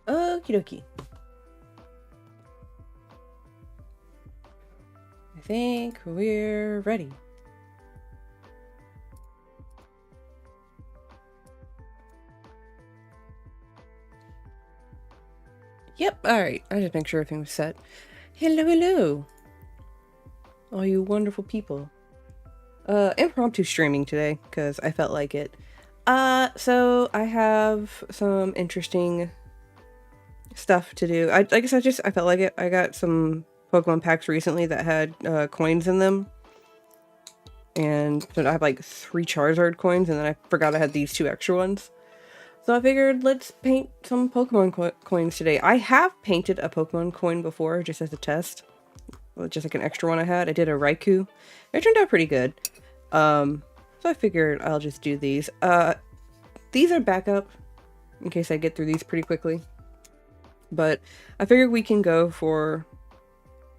Okie dokie. I think we're ready. Yep, alright. I just make sure everything was set. Hello, hello. All you wonderful people. Impromptu streaming today, because I felt like it. So I have some interesting stuff to do. I guess I felt like it. I got some Pokemon packs recently that had coins in them. And so I have like 3 Charizard coins, and then I forgot I had these 2 extra ones. So I figured let's paint some Pokemon coins today. I have painted a Pokemon coin before, just as a test. Well, just like an extra one I had. I did a Raikou. It turned out pretty good. So I figured I'll just do these. These are backup, in case I get through these pretty quickly. But I figured we can go for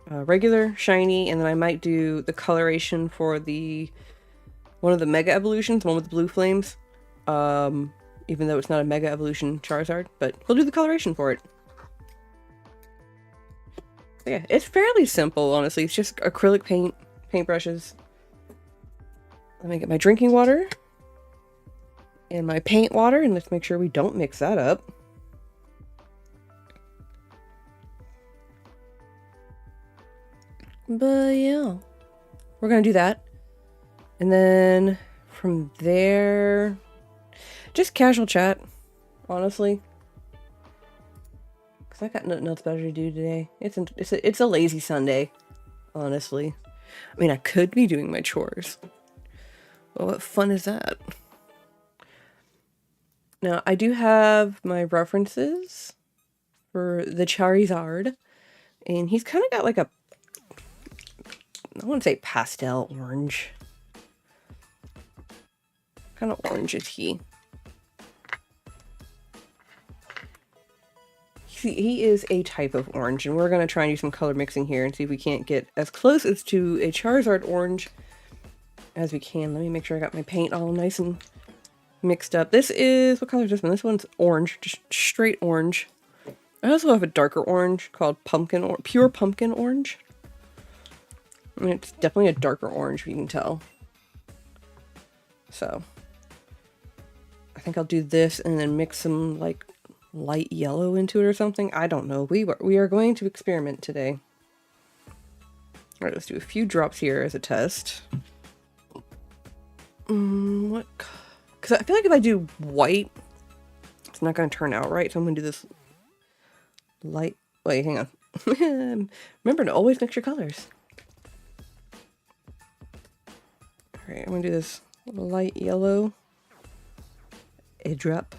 regular, shiny, and then I might do the coloration for one of the Mega Evolutions, the one with the blue flames. Even though it's not a Mega Evolution Charizard, but we'll do the coloration for it. So yeah, it's fairly simple, honestly. It's just acrylic paintbrushes. Let me get my drinking water and my paint water, and let's make sure we don't mix that up. But yeah, we're gonna do that. And then from there, just casual chat, honestly. Because I got nothing else better to do today. It's a lazy Sunday, honestly. I mean, I could be doing my chores. Well, what fun is that? Now, I do have my references for the Charizard. And he's kind of got like a, I want to say pastel orange. What kind of orange is he? He is a type of orange, and we're going to try and do some color mixing here and see if we can't get as close as to a Charizard orange as we can. Let me make sure I got my paint all nice and mixed up. This is, what color is this one? This one's orange, just straight orange. I also have a darker orange called pure pumpkin orange. I mean, it's definitely a darker orange, you can tell. So, I think I'll do this and then mix some, like, light yellow into it or something. I don't know. We are going to experiment today. Alright, let's do a few drops here as a test. What? Because I feel like if I do white, it's not going to turn out right. So I'm going to do this light. Wait, hang on. Remember to always mix your colors. Alright, I'm going to do this light yellow. A drop.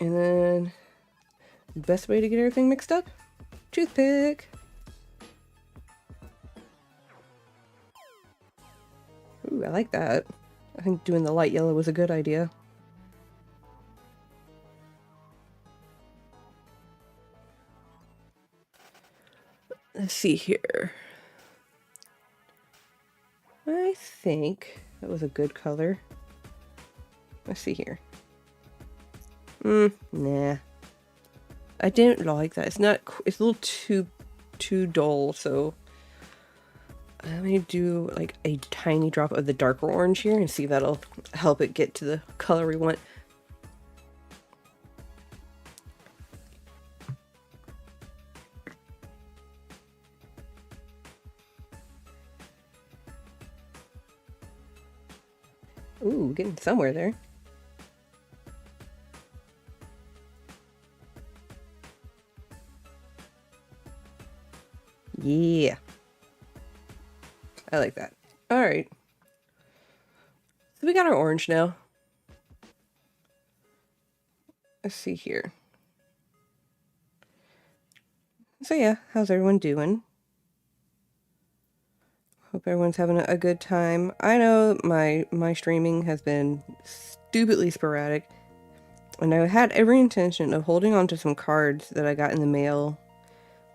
And then, the best way to get everything mixed up? Toothpick! Ooh, I like that. I think doing the light yellow was a good idea. Let's see here. I think that was a good color. Let's see here. Nah. I didn't like that. It's a little too dull, so let me do like a tiny drop of the darker orange here and see if that'll help it get to the color we want. Ooh, getting somewhere there. Yeah. I like that. Alright. So we got our orange now. Let's see here. So yeah, how's everyone doing? Hope everyone's having a good time. I know my streaming has been stupidly sporadic. And I had every intention of holding on to some cards that I got in the mail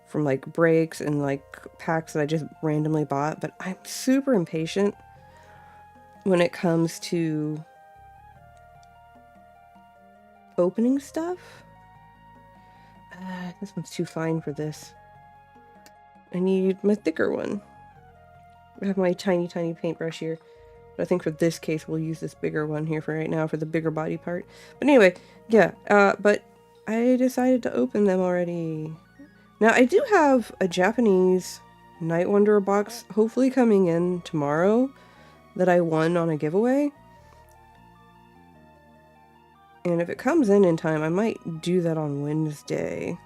from like breaks and like packs that I just randomly bought, but I'm super impatient when it comes to opening stuff. This one's too fine for this. I need my thicker one. I have my tiny paintbrush here. But I think for this case, we'll use this bigger one here for right now for the bigger body part. But anyway, yeah, but I decided to open them already. Now, I do have a Japanese Night Wanderer box hopefully coming in tomorrow that I won on a giveaway. And if it comes in time, I might do that on Wednesday.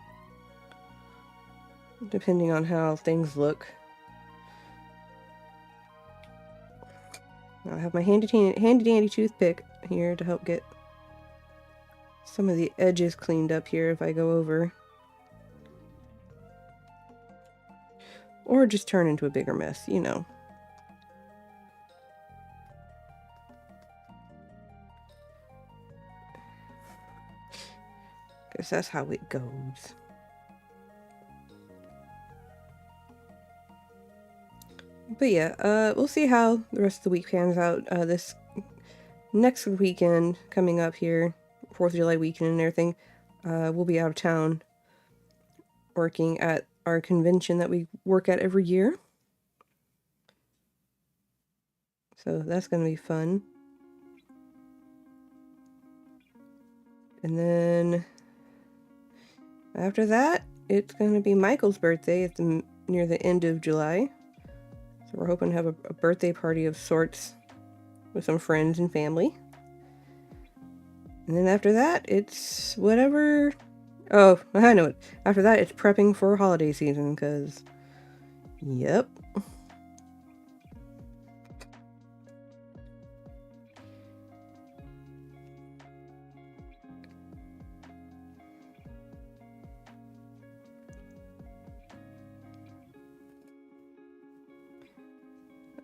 Depending on how things look. I have my handy dandy toothpick here to help get some of the edges cleaned up here if I go over. Or just turn into a bigger mess, you know. Because that's how it goes. But yeah, we'll see how the rest of the week pans out. This next weekend coming up here, 4th of July weekend and everything, we'll be out of town working at our convention that we work at every year. So that's going to be fun. And then after that, it's going to be Michael's birthday at near the end of July. So we're hoping to have a birthday party of sorts with some friends and family. And then after that, it's whatever... Oh, I know it. After that, it's prepping for holiday season, because... Yep.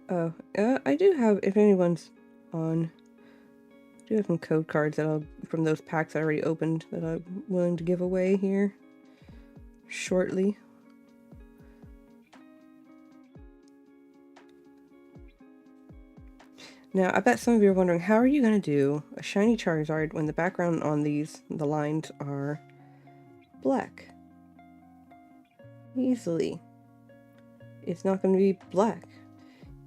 Oh, I do have, if anyone's on, I do have some code cards that from those packs I already opened that I'm willing to give away here shortly. Now, I bet some of you are wondering, how are you going to do a shiny Charizard when the background on the lines are black? Easily. It's not going to be black.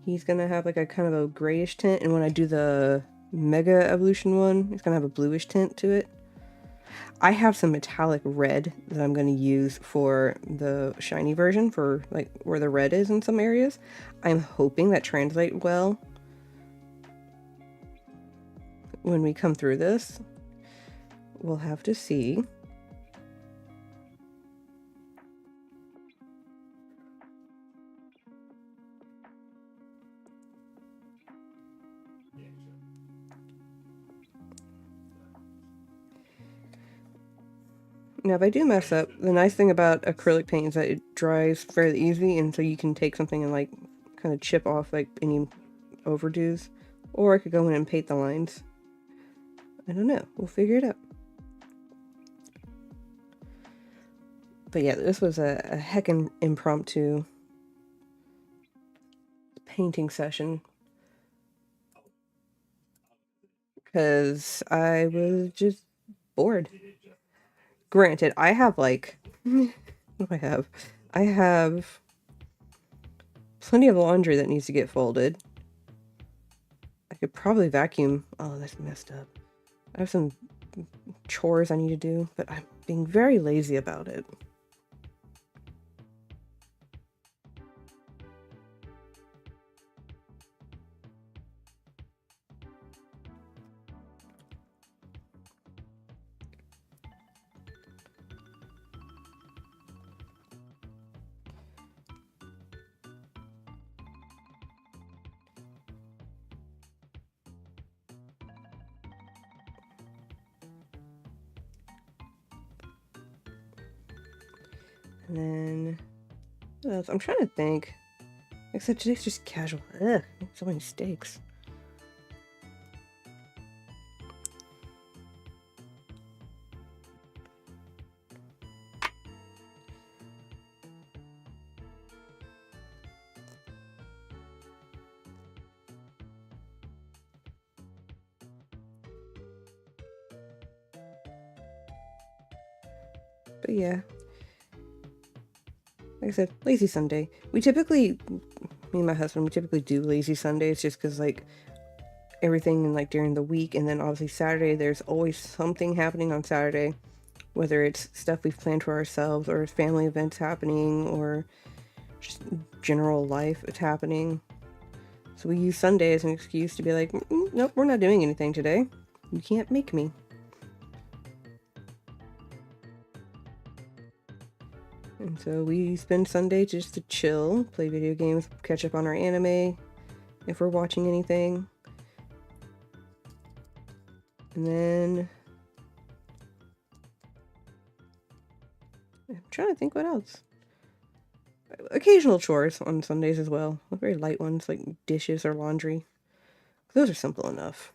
He's going to have like a kind of a grayish tint, and when I do the Mega Evolution one, it's going to have a bluish tint to it. I have some metallic red that I'm going to use for the shiny version, for like where the red is in some areas. I'm hoping that translates well when we come through this. We'll have to see. Now, if I do mess up, the nice thing about acrylic paint is that it dries fairly easy, and so you can take something and like kind of chip off like any overdos, or I could go in and paint the lines. I don't know. We'll figure it out. But yeah, this was a heckin' impromptu painting session. Because I was just bored. Granted, I have like... what do I have? I have plenty of laundry that needs to get folded. I could probably vacuum. Oh, that's messed up. I have some chores I need to do, but I'm being very lazy about it. And then, what else? I'm trying to think. Except today's just casual. Ugh, so many steaks. But yeah. Like I said, lazy Sunday. We typically, me and my husband, we typically do lazy Sundays just because, like, everything in, like, during the week, and then obviously Saturday, there's always something happening on Saturday, whether it's stuff we've planned for ourselves or family events happening or just general life it's happening. So we use Sunday as an excuse to be like, nope, we're not doing anything today. You can't make me. And so we spend Sunday just to chill, play video games, catch up on our anime, if we're watching anything. And then I'm trying to think what else. Occasional chores on Sundays as well. Very light ones like dishes or laundry. Those are simple enough.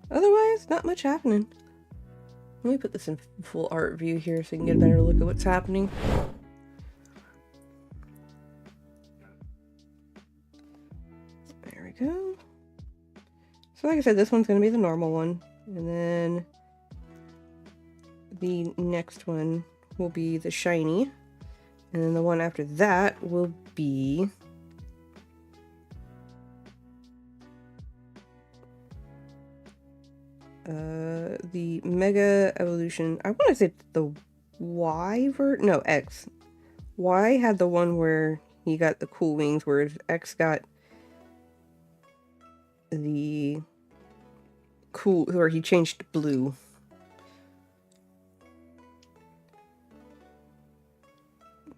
Otherwise, not much happening. Let me put this in full art view here so you can get a better look at what's happening. There we go. So like I said, this one's going to be the normal one. And then the next one will be the shiny. And then the one after that will be the Mega Evolution. I want to say the Y no, X. Y had the one where he got the cool wings, whereas X got the cool, where he changed to blue.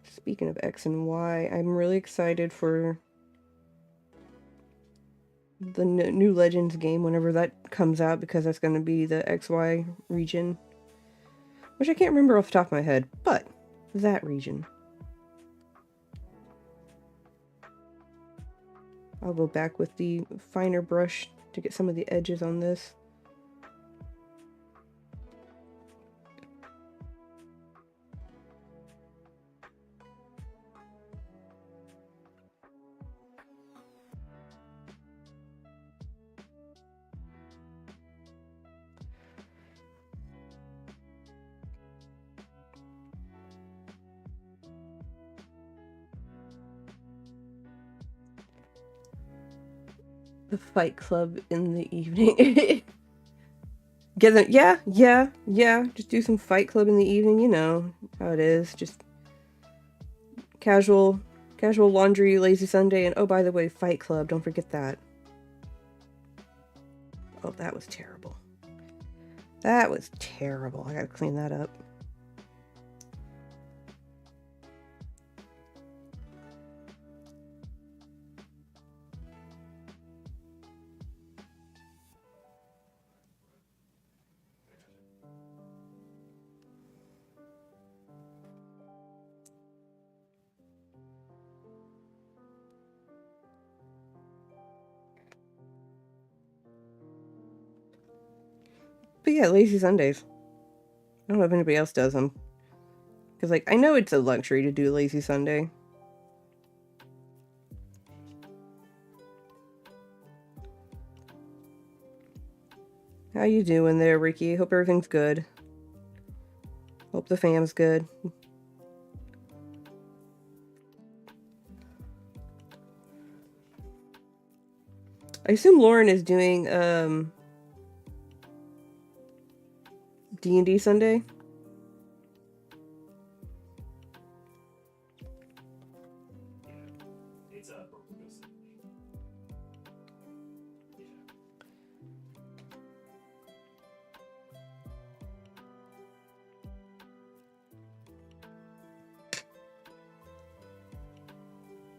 Speaking of X and Y, I'm really excited for the new Legends game whenever that comes out, because that's going to be the XY region, which I can't remember off the top of my head, but that region. I'll go back with the finer brush to get some of the edges on this. The Fight Club in the evening. Get them, yeah. Just do some Fight Club in the evening. You know how it is. Just casual laundry, lazy Sunday, and oh, by the way, Fight Club. Don't forget that. Oh, that was terrible. That was terrible. I gotta clean that up. But yeah, lazy Sundays. I don't know if anybody else does them. Because, like, I know it's a luxury to do a lazy Sunday. How you doing there, Ricky? Hope everything's good. Hope the fam's good. I assume Lauren is doing, D&D Sunday?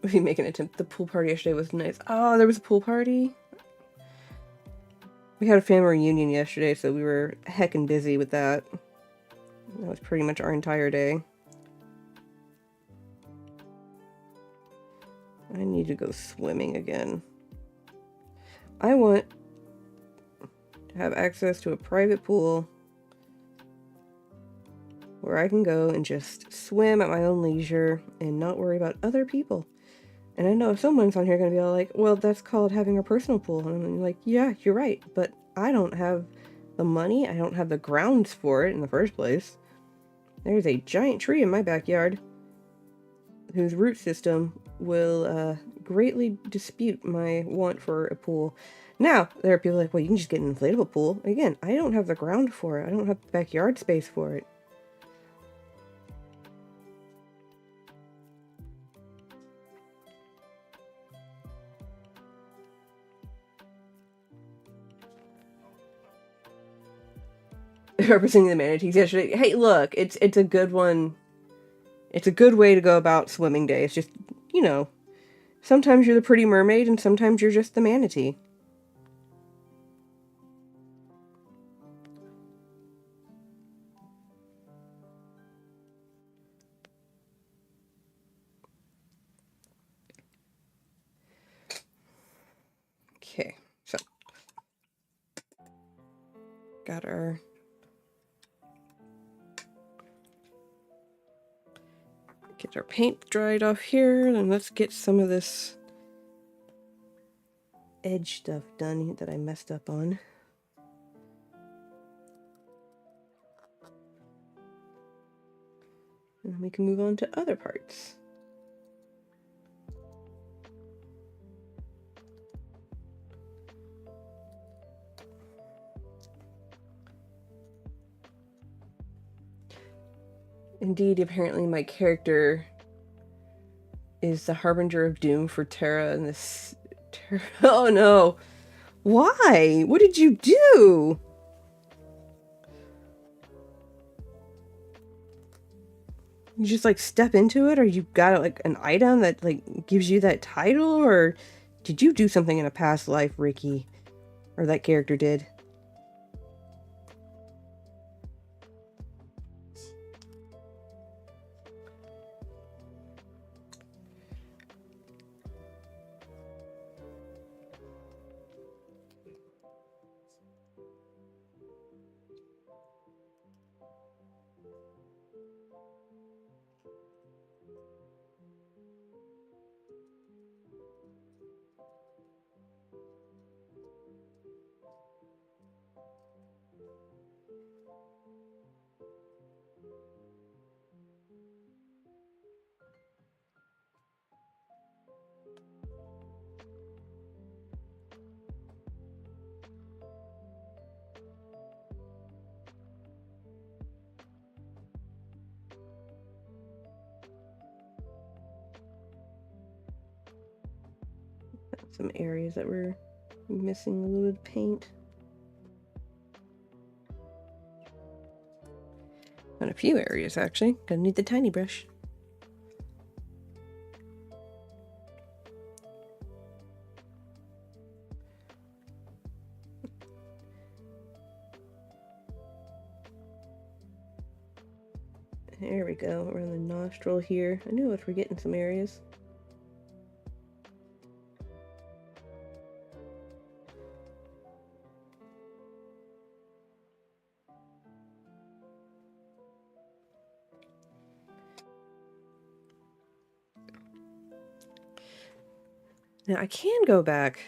We make an attempt. The pool party yesterday was nice. Oh, there was a pool party? We had a family reunion yesterday, so we were heckin' busy with that. That was pretty much our entire day. I need to go swimming again. I want to have access to a private pool where I can go and just swim at my own leisure and not worry about other people. And I know someone's on here going to be all like, well, that's called having a personal pool. And I'm like, yeah, you're right. But I don't have the money. I don't have the grounds for it in the first place. There's a giant tree in my backyard whose root system will greatly dispute my want for a pool. Now, there are people like, well, you can just get an inflatable pool. Again, I don't have the ground for it. I don't have backyard space for it. Representing the manatees yesterday. Hey, look, it's a good one. It's a good way to go about swimming day. It's just, you know, sometimes you're the pretty mermaid and sometimes you're just the manatee. Okay, so got our get our paint dried off here, and let's get some of this edge stuff done that I messed up on. And then we can move on to other parts. Indeed, apparently my character is the harbinger of doom for Terra and this... Oh no! Why? What did you do? You just like step into it, or you got like an item that like gives you that title, or did you do something in a past life, Ricky? Or that character did? Some areas that were missing a little bit of paint. On a few areas, actually. Gonna need the tiny brush. There we go, around the nostril here. I knew I was forgetting some areas. Now I can go back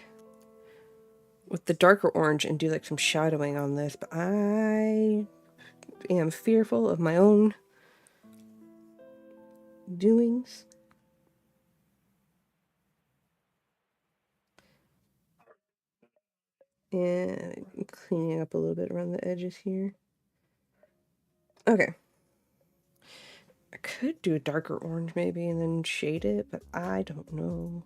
with the darker orange and do like some shadowing on this, but I am fearful of my own doings. And cleaning up a little bit around the edges here. Okay. I could do a darker orange maybe and then shade it, but I don't know.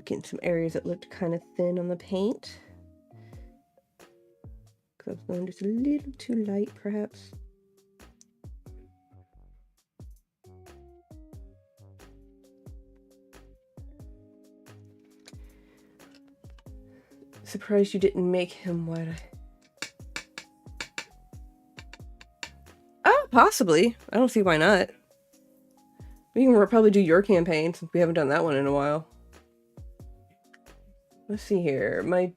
Getting some areas that looked kind of thin on the paint. Because I was going just a little too light, perhaps. Surprised you didn't make him what Oh, possibly. I don't see why not. We can probably do your campaign since we haven't done that one in a while. Let's see here. My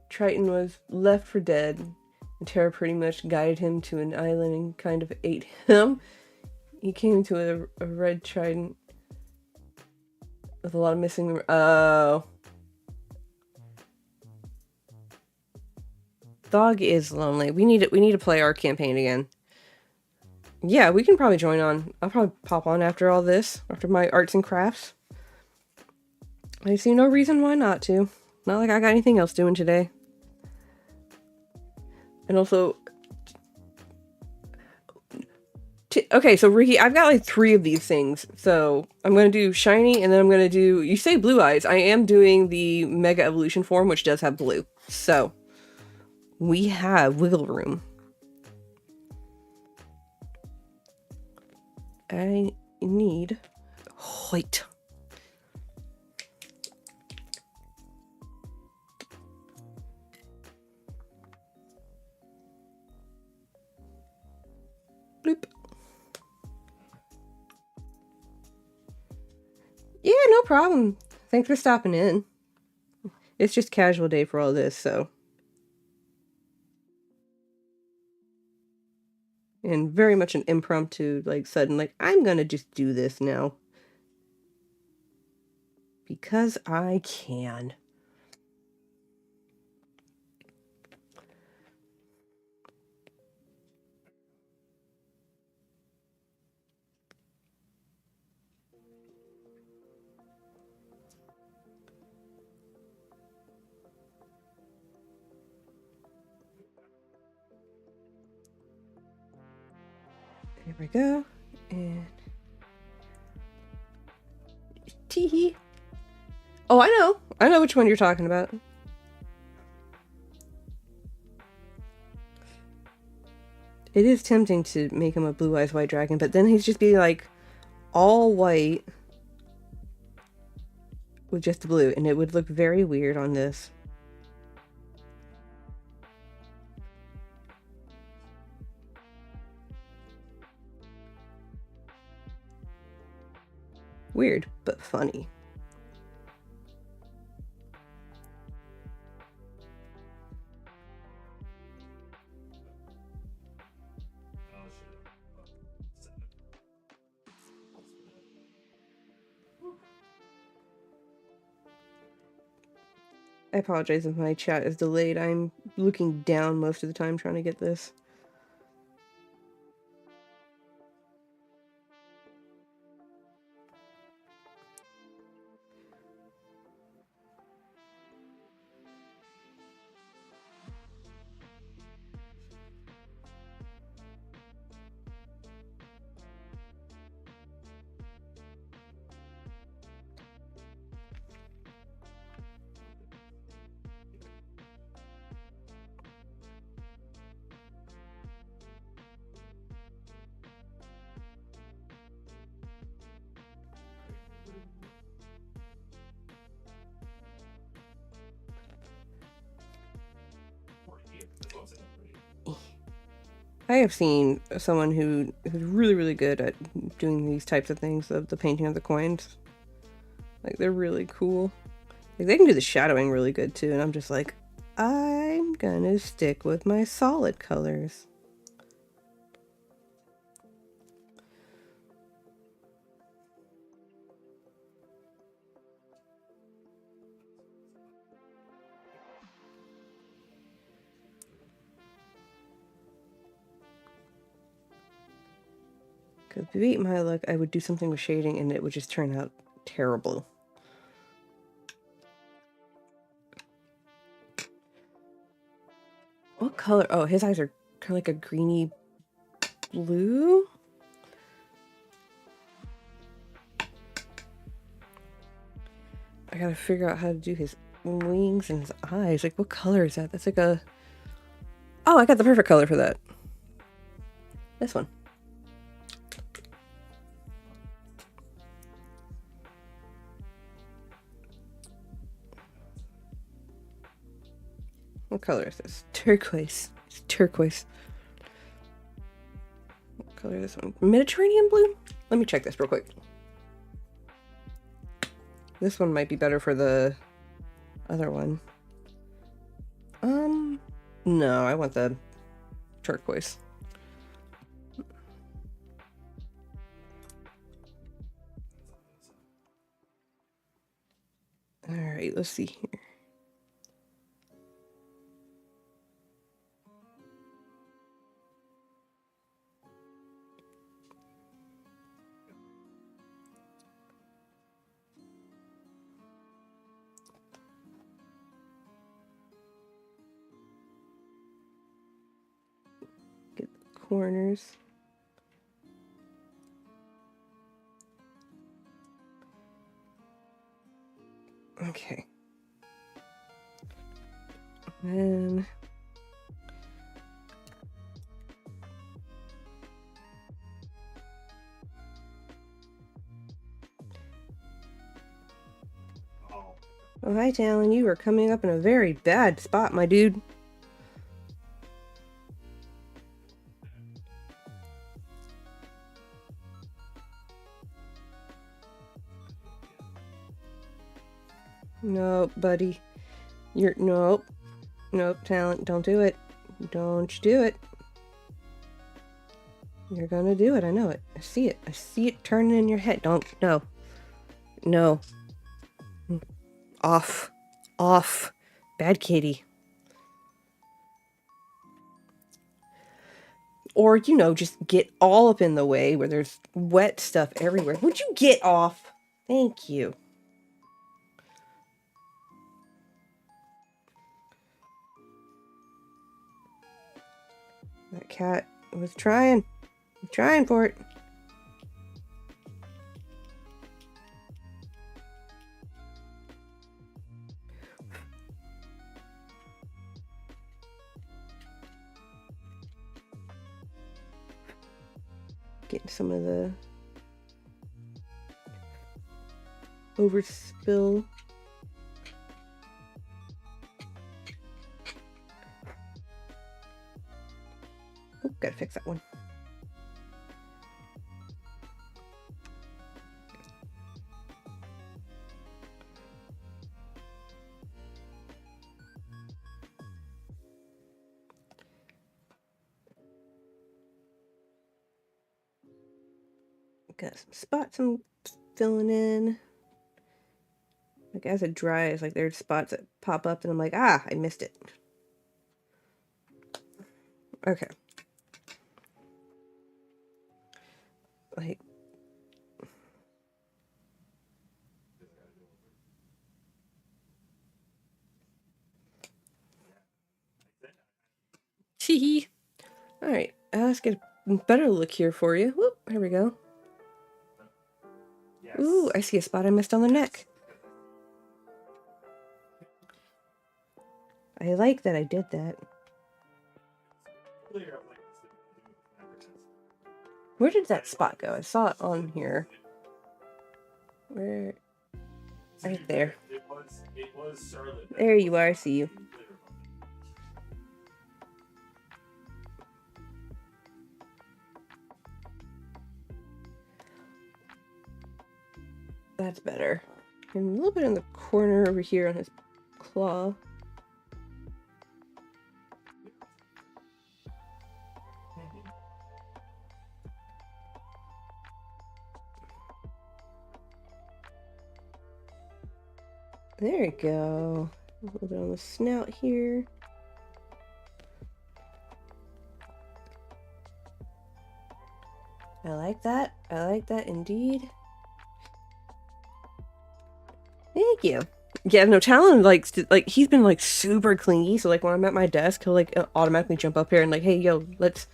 Triton was left for dead, and Terra pretty much guided him to an island and kind of ate him. He came to a red Trident with a lot of missing. Oh. Dog is lonely. We need to play our campaign again. Yeah, we can probably join on. I'll probably pop on after all this, after my arts and crafts. I see no reason why not to. Not like I got anything else doing today. And also... Okay, so Ricky, I've got like 3 of these things. So I'm going to do shiny, and then I'm going to do... You say blue eyes. I am doing the Mega Evolution form, which does have blue. So we have wiggle room. I need white. Bloop. Yeah, no problem. Thanks for stopping in. It's just casual day for all this, so. And very much an impromptu, like, sudden, like, I'm gonna just do this now. Because I can. There we go. And teehee. Oh, I know. I know which one you're talking about. It is tempting to make him a blue eyes white dragon, but then he's just be like all white with just the blue, and it would look very weird on this. Weird, but funny. I apologize if my chat is delayed. I'm looking down most of the time trying to get this. I have seen someone who's really, really good at doing these types of things, of the painting of the coins. Like, they're really cool. Like, they can do the shadowing really good, too, and I'm just like, I'm gonna stick with my solid colors. Because if you beat my luck, I would do something with shading and it would just turn out terrible. What color? Oh, his eyes are kind of like a greeny blue? I gotta figure out how to do his wings and his eyes. Like, what color is that? That's like a... Oh, I got the perfect color for that. This one. What color is this? Turquoise. It's turquoise. What color is this one? Mediterranean blue? Let me check this real quick. This one might be better for the other one. No, I want the turquoise. Alright, let's see here. Get the corners. Okay. And oh, hi, Talon. You are coming up in a very bad spot, my dude. Nope, buddy. You're nope. Nope, Talent. Don't do it. Don't you do it. You're gonna do it. I know it. I see it. I see it turning in your head. Don't. No. No. Off. Off. Bad kitty. Or, you know, just get all up in the way where there's wet stuff everywhere. Would you get off? Thank you. That cat was trying for it. Getting some of the overspill. Oh, gotta fix that one. Got some spots I'm filling in. Like as it dries, like there's spots that pop up and I'm like, ah, I missed it. Okay. Like Tee. Alright, let's get a better look here for you. Whoop, here we go. Yes. Ooh, I see a spot I missed on the neck. I like that I did that. Where did that spot go? I saw it on here. Where? Right there. It was Charlotte. There you are, I see you. That's better. And a little bit in the corner over here on his claw. There you go. A little bit on the snout here. I like that. I like that indeed. Thank you. Yeah, no, Talon likes to, like, he's been like super clingy, so like when I'm at my desk, he'll like automatically jump up here and like, hey, yo, let's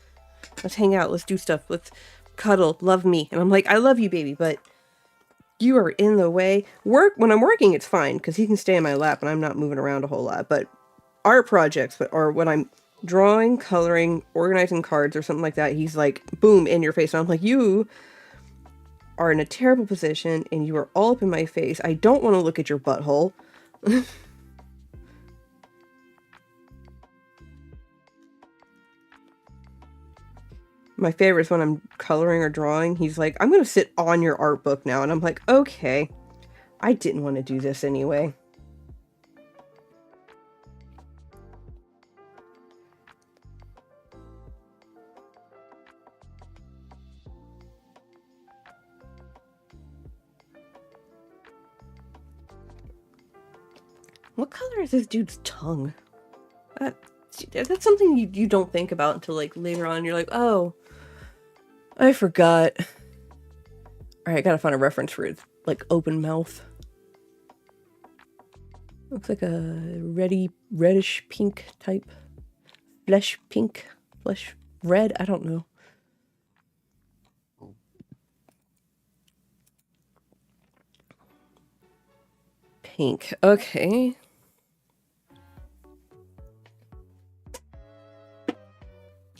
hang out, let's do stuff, let's cuddle, love me. And I'm like, I love you, baby, but you are in the way. When I'm working, it's fine, because he can stay in my lap and I'm not moving around a whole lot, but art projects, or when I'm drawing, coloring, organizing cards or something like that, he's like, boom, in your face. And I'm like, you are in a terrible position and you are all up in my face. I don't want to look at your butthole. My favorite is when I'm coloring or drawing. He's like, I'm going to sit on your art book now. And I'm like, okay. I didn't want to do this anyway. What color is this dude's tongue? That's something you don't think about until like later on. You're like, oh, I forgot. All right, gotta find a reference for it. Like open mouth. Looks like a reddish pink type. Flesh pink, flesh red. I don't know. Pink. Okay.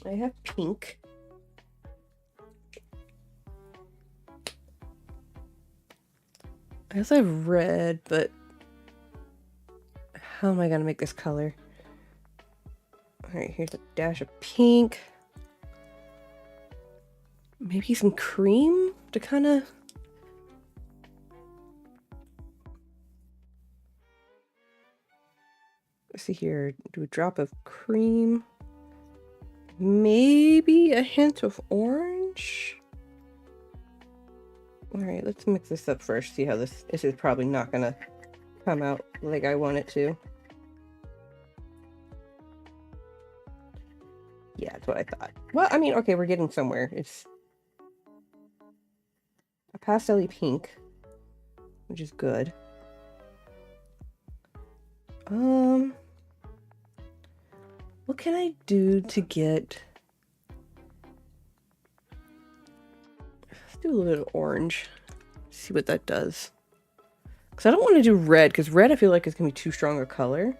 I have pink. I also have red, but how am I gonna make this color? Alright, here's a dash of pink. Maybe some cream to kind of... Let's see here. Do a drop of cream. Maybe a hint of orange. Alright, let's mix this up first. See how this is probably not gonna come out like I want it to. Yeah, that's what I thought. Well, I mean, okay, we're getting somewhere. It's a pastel-y pink, which is good. What can I do to get... Let's do a little bit of orange. See what that does. Because I don't want to do red, because red I feel like is going to be too strong a color.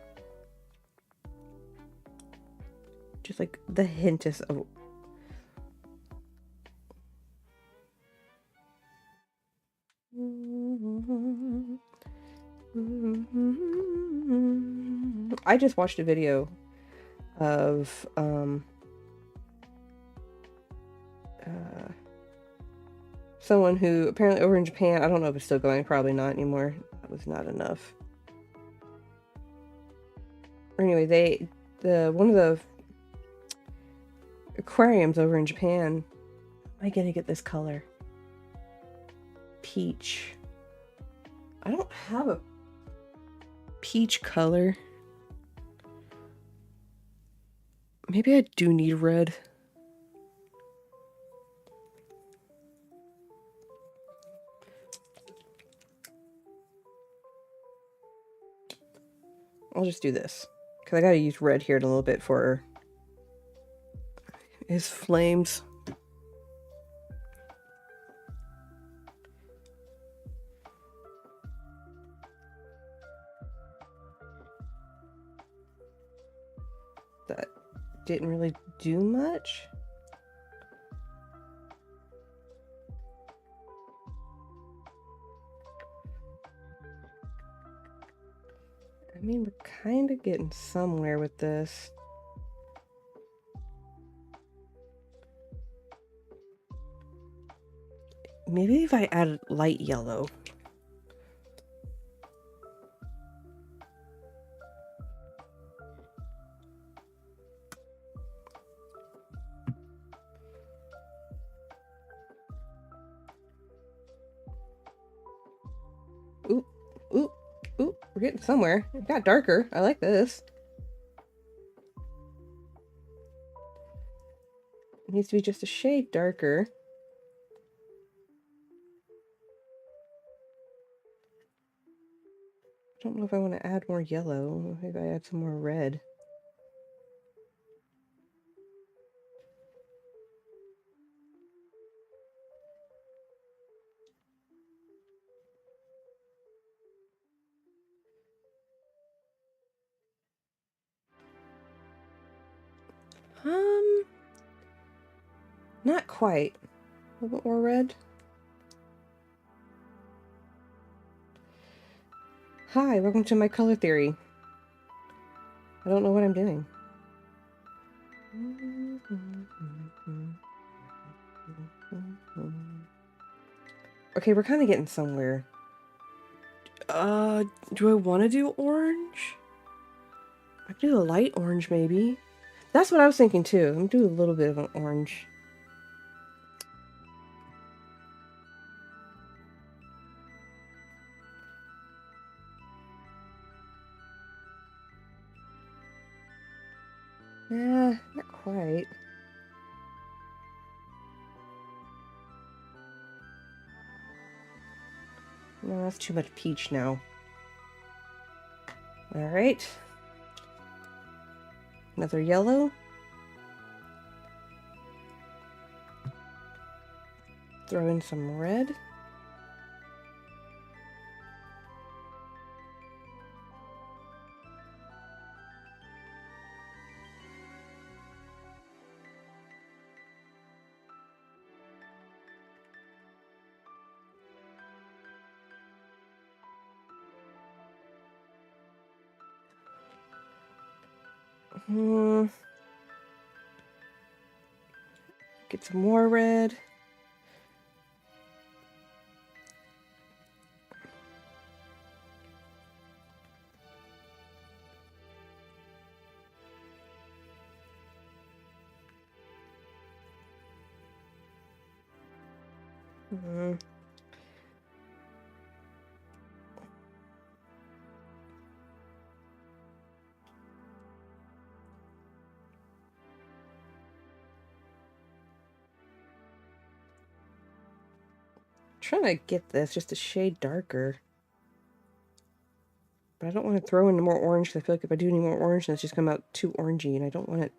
Just like the hint is of... I just watched a video of someone who apparently over in Japan, I don't know if it's still going, probably not anymore. That was not enough. Or anyway, one of the aquariums over in Japan, am I gonna get this color? Peach. I don't have a peach color. Maybe I do need red. I'll just do this. Because I gotta use red here in a little bit for his flames. That didn't really do much. I mean, we're kind of getting somewhere with this. Maybe if I add light yellow. Ooh, ooh, ooh, we're getting somewhere. It got darker. I like this. It needs to be just a shade darker. I don't know if I want to add more yellow. Maybe I add some more red. Not quite. A little bit more red. Hi, welcome to my color theory. I don't know what I'm doing. Okay, we're kind of getting somewhere. Do I want to do orange? I could do a light orange, maybe. That's what I was thinking, too. I'm gonna do a little bit of an orange. Not quite. No, that's too much peach now. Alright. Another yellow. Throw in some red. Get some more red. Trying to get this just a shade darker. But I don't want to throw in more orange because I feel like if I do any more orange, then it's just come out too orangey, and I don't want it.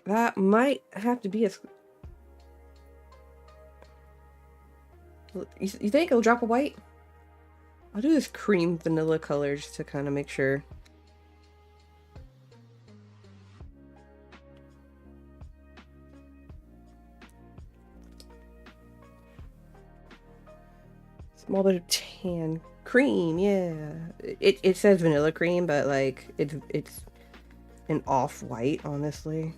That might have to be a... You think it'll drop a white? I'll do this cream vanilla color just to kind of make sure. Small bit of tan cream, yeah. It says vanilla cream, but like it's an off-white, honestly.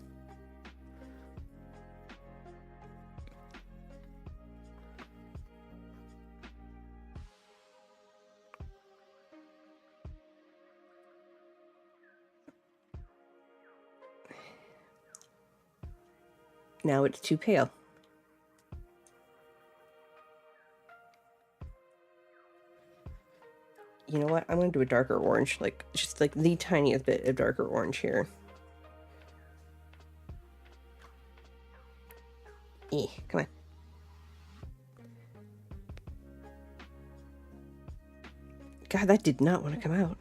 Now it's too pale. You know what? I'm gonna do a darker orange, like just like the tiniest bit of darker orange here. Come on. God, that did not want to come out.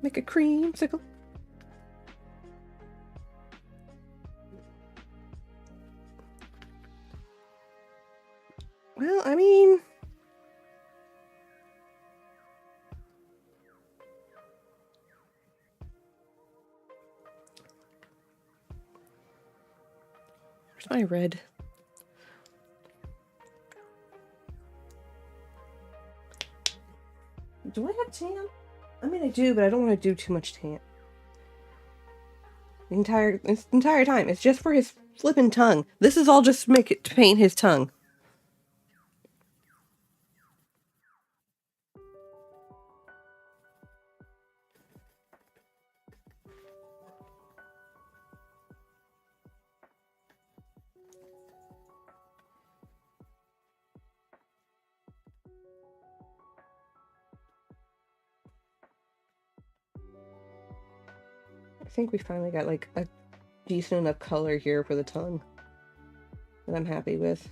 Make a creamsicle. Well, I mean... Where's my red? Do I have tan? I mean, I do, but I don't want to do too much tan. The entire time. It's just for his flippin' tongue. This is all just to make it to paint his tongue. I think we finally got like a decent enough color here for the tongue that I'm happy with.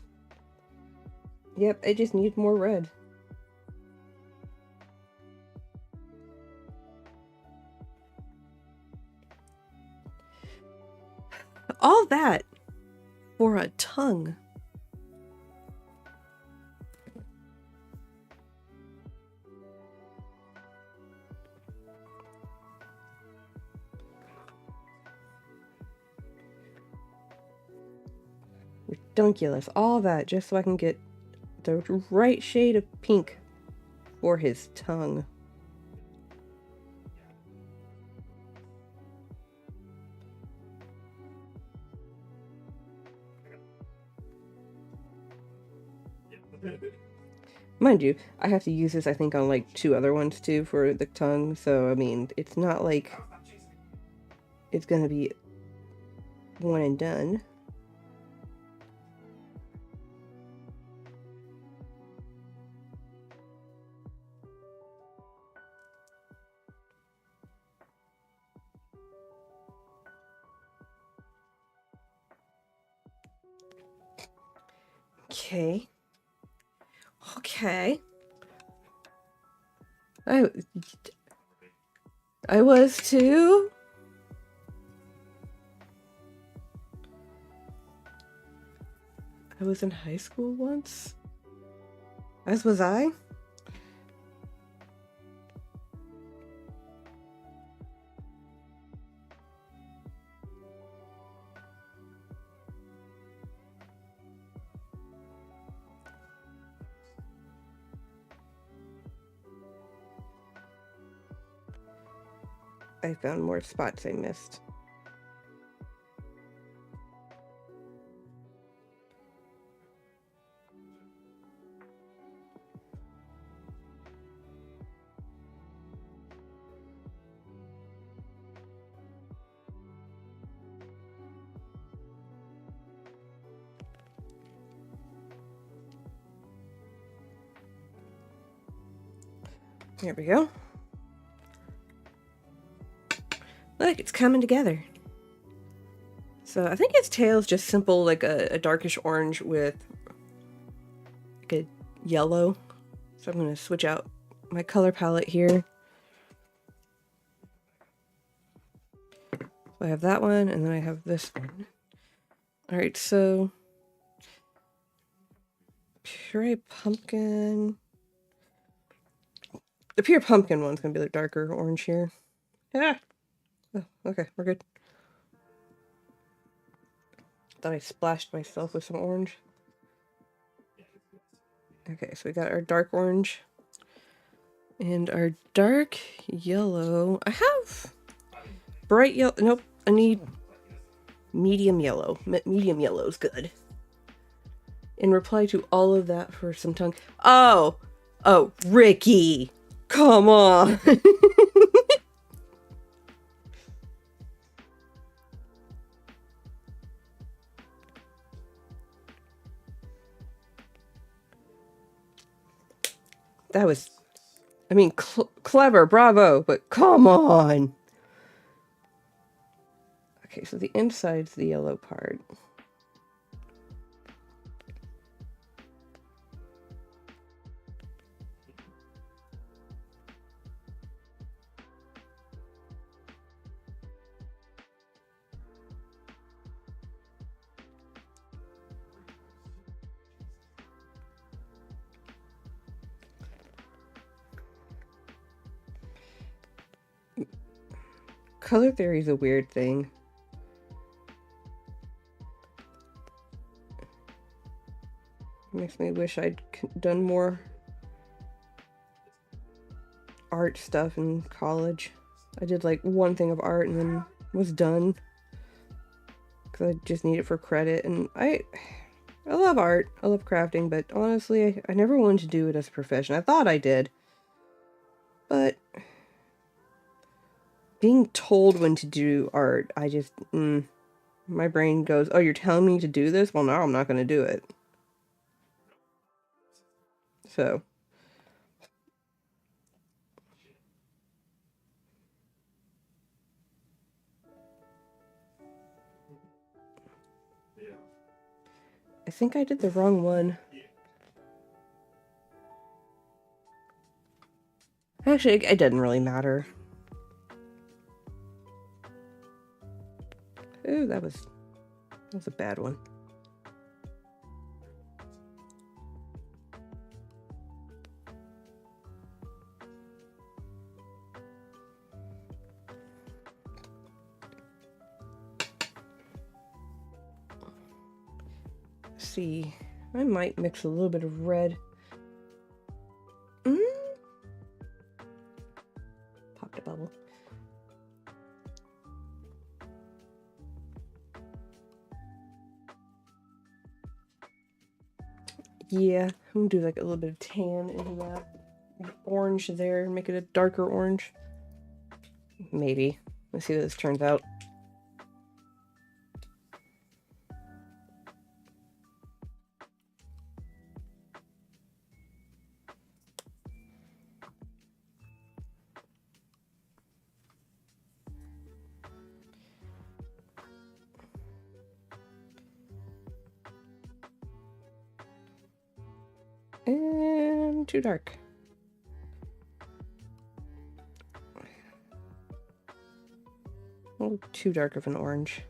Yep, I just need more red. All that for a tongue. Ridiculous. All that just so I can get the right shade of pink for his tongue. Mind you, I have to use this, I think, on like 2 other ones too for the tongue, so I mean, it's not like it's gonna be one and done. Okay. Okay. I was too. I was in high school once. As was I. I found more spots I missed. Here we go. Look, it's coming together. So I think his tail is just simple, like a darkish orange with like a yellow. So I'm going to switch out my color palette here. So I have that one, and then I have this one. Alright, so puree pumpkin. The pure pumpkin one's going to be the darker orange here. Yeah. Oh, okay, we're good. Thought I splashed myself with some orange. Okay, so we got our dark orange and our dark yellow. I have bright yellow. Nope, I need medium yellow. Medium yellow is good. In reply to all of that for some tongue. Oh, Ricky, come on. That was, I mean, clever, bravo, but come on. Okay, so the inside's the yellow part. Color theory is a weird thing. Makes me wish I'd done more art stuff in college. I did like one thing of art and then was done because I just need it for credit. And I love art, I love crafting, but honestly, I never wanted to do it as a profession. I thought I did, but being told when to do art, I just, my brain goes, oh, you're telling me to do this? Well, no, I'm not going to do it. So. I think I did the wrong one. Actually, it didn't really matter. Ooh, that was a bad one. Let's see. I might mix a little bit of red. Popped a bubble. Yeah, I'm gonna do like a little bit of tan into that. Orange there, make it a darker orange. Maybe. Let's see what this turns out. And too dark. A little too dark of an orange.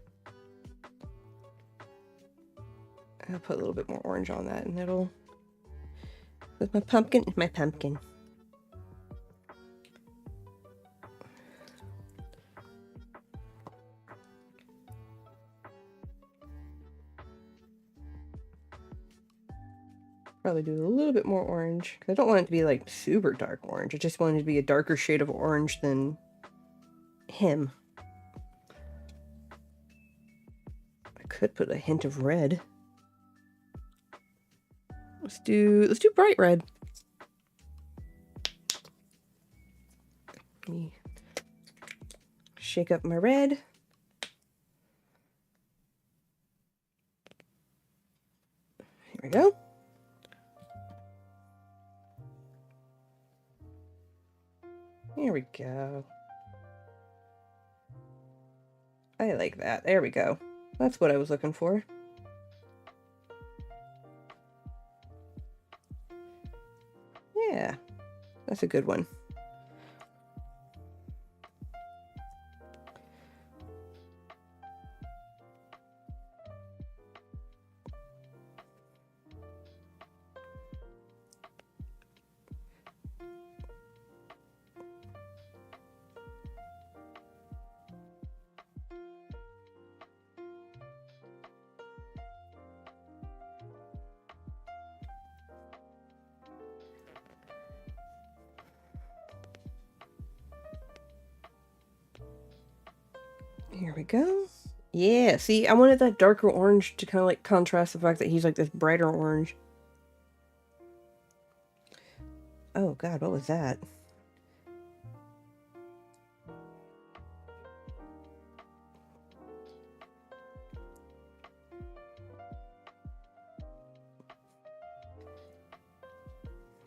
I'll put a little bit more orange on that and it'll... With my pumpkin. Probably do a little bit more orange, because I don't want it to be like super dark orange. I just want it to be a darker shade of orange than him. I could put a hint of red. Let's do bright red. Let me shake up my red. Here we go. Here we go. I like that. There we go. That's what I was looking for. Yeah, that's a good one. Here we go. Yeah, see, I wanted that darker orange to kind of like contrast the fact that he's like this brighter orange. Oh god, what was that?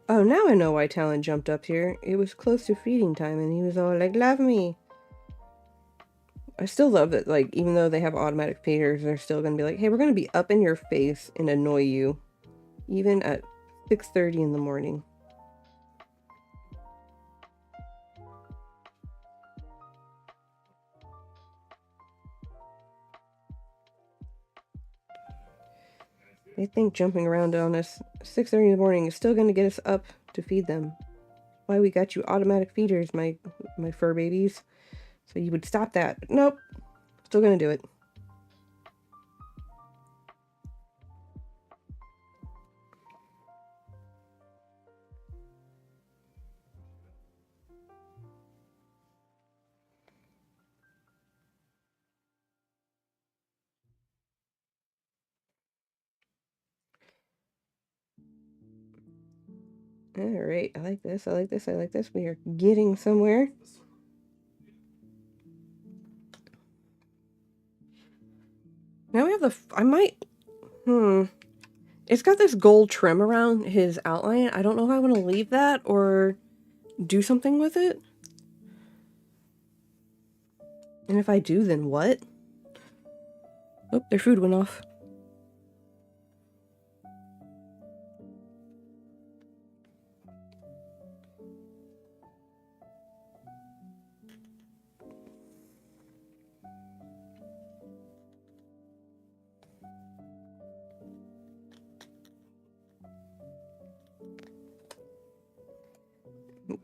Oh, now I know why Talon jumped up here. It was close to feeding time and he was all like, love me. I still love that, like, even though they have automatic feeders, they're still gonna be like, hey, we're gonna be up in your face and annoy you. Even at 6:30 in the morning. They think jumping around on us 6:30 in the morning is still gonna get us up to feed them. Why we got you automatic feeders, my fur babies. So you would stop that. Nope. Still gonna do it. Alright, I like this, I like this, I like this. We are getting somewhere. Now we have the... I might... It's got this gold trim around his outline. I don't know if I want to leave that or do something with it. And if I do, then what? Oh, their food went off.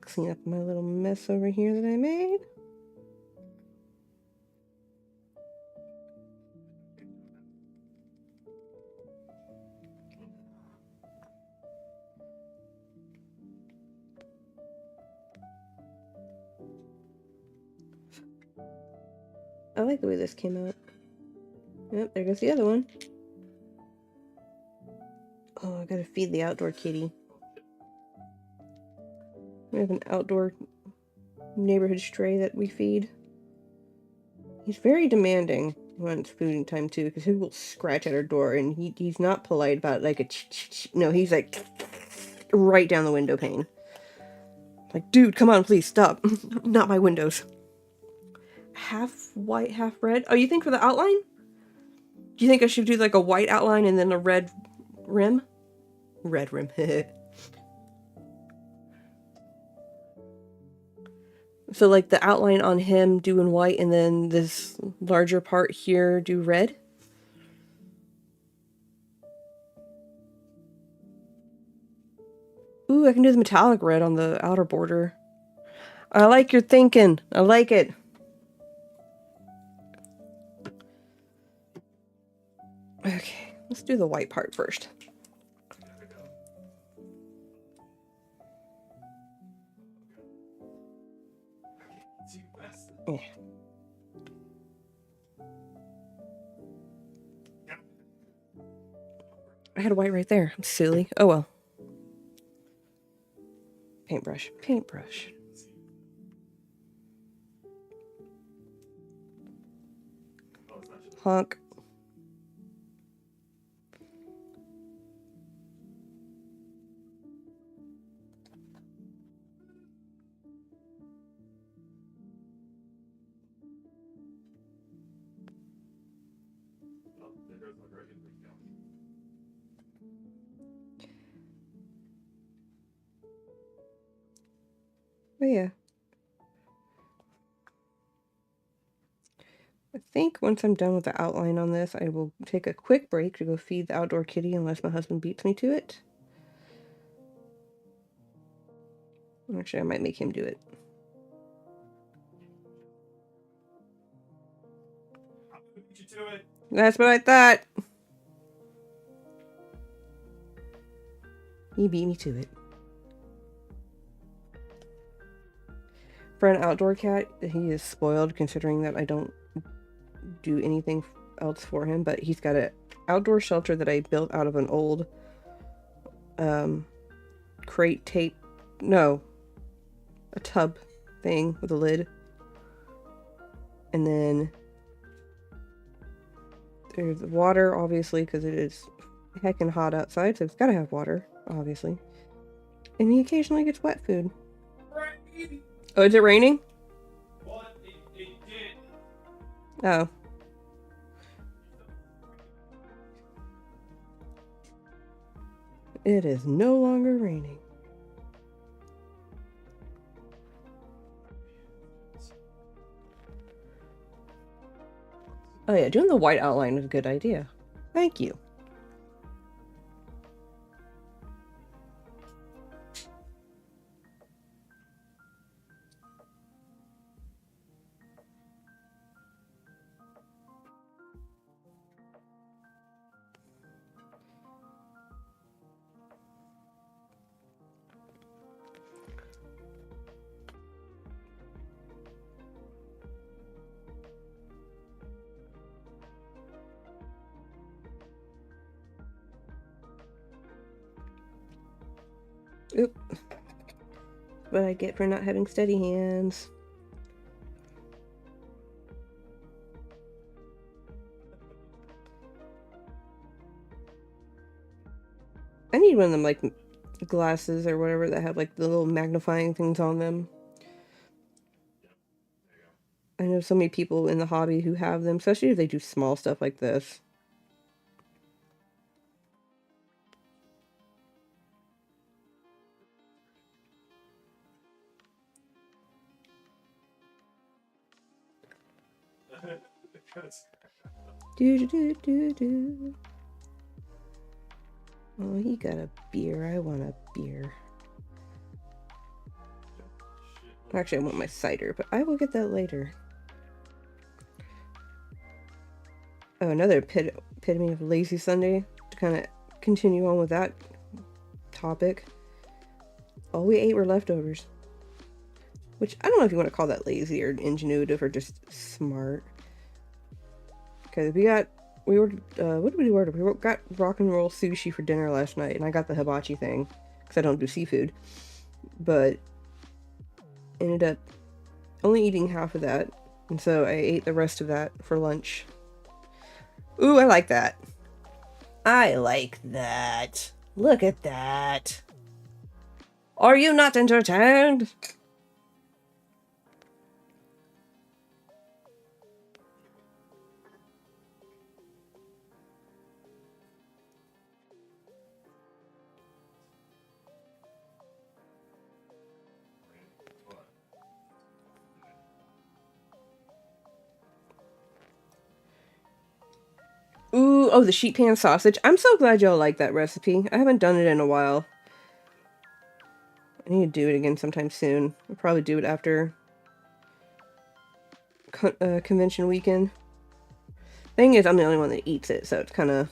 Clean up my little mess over here that I made. I like the way this came out. Yep, there goes the other one. Oh, I gotta feed the outdoor kitty. We have an outdoor neighborhood stray that we feed. He's very demanding when it's food time too, because he will scratch at our door, and he's not polite about it, like a no, he's like right down the window pane. Like, dude, come on, please stop. Not my windows. Half white, half red. Oh, you think for the outline? Do you think I should do like a white outline and then a red rim? Red rim. So like the outline on him do in white, and then this larger part here do red? Ooh, I can do the metallic red on the outer border. I like your thinking. I like it. Okay, let's do the white part first. Yeah. I had a white right there. I'm silly. Oh well. Paintbrush. Paintbrush. Honk. Oh yeah. I think once I'm done with the outline on this, I will take a quick break to go feed the outdoor kitty unless my husband beats me to it. Actually, I might make him do it. That's what I thought. He beat me to it. For an outdoor cat, he is spoiled considering that I don't do anything else for him, but he's got an outdoor shelter that I built out of an old crate tape. No. A tub thing with a lid. And then there's water, obviously, because it is heckin' hot outside, so it's gotta have water, obviously. And he occasionally gets wet food. Oh, is it raining? It did. Oh. It is no longer raining. Oh yeah, doing the white outline is a good idea. Thank you. Oop. What I get for not having steady hands. I need one of them, like, glasses or whatever that have, like, the little magnifying things on them. I know so many people in the hobby who have them, especially if they do small stuff like this. Do. Oh, he got a beer. I want a beer. Actually, I want my cider, but I will get that later. Oh, another epitome of lazy Sunday. To kind of continue on with that topic. All we ate were leftovers. Which, I don't know if you want to call that lazy or ingenuitive or just smart. Because we ordered, what did we order? We got rock and roll sushi for dinner last night, and I got the hibachi thing, because I don't do seafood. But ended up only eating half of that, and so I ate the rest of that for lunch. Ooh, I like that. I like that. Look at that. Are you not entertained? Ooh, oh, the sheet pan sausage. I'm so glad y'all like that recipe. I haven't done it in a while. I need to do it again sometime soon. I'll probably do it after convention weekend. Thing is, I'm the only one that eats it, so it's kind of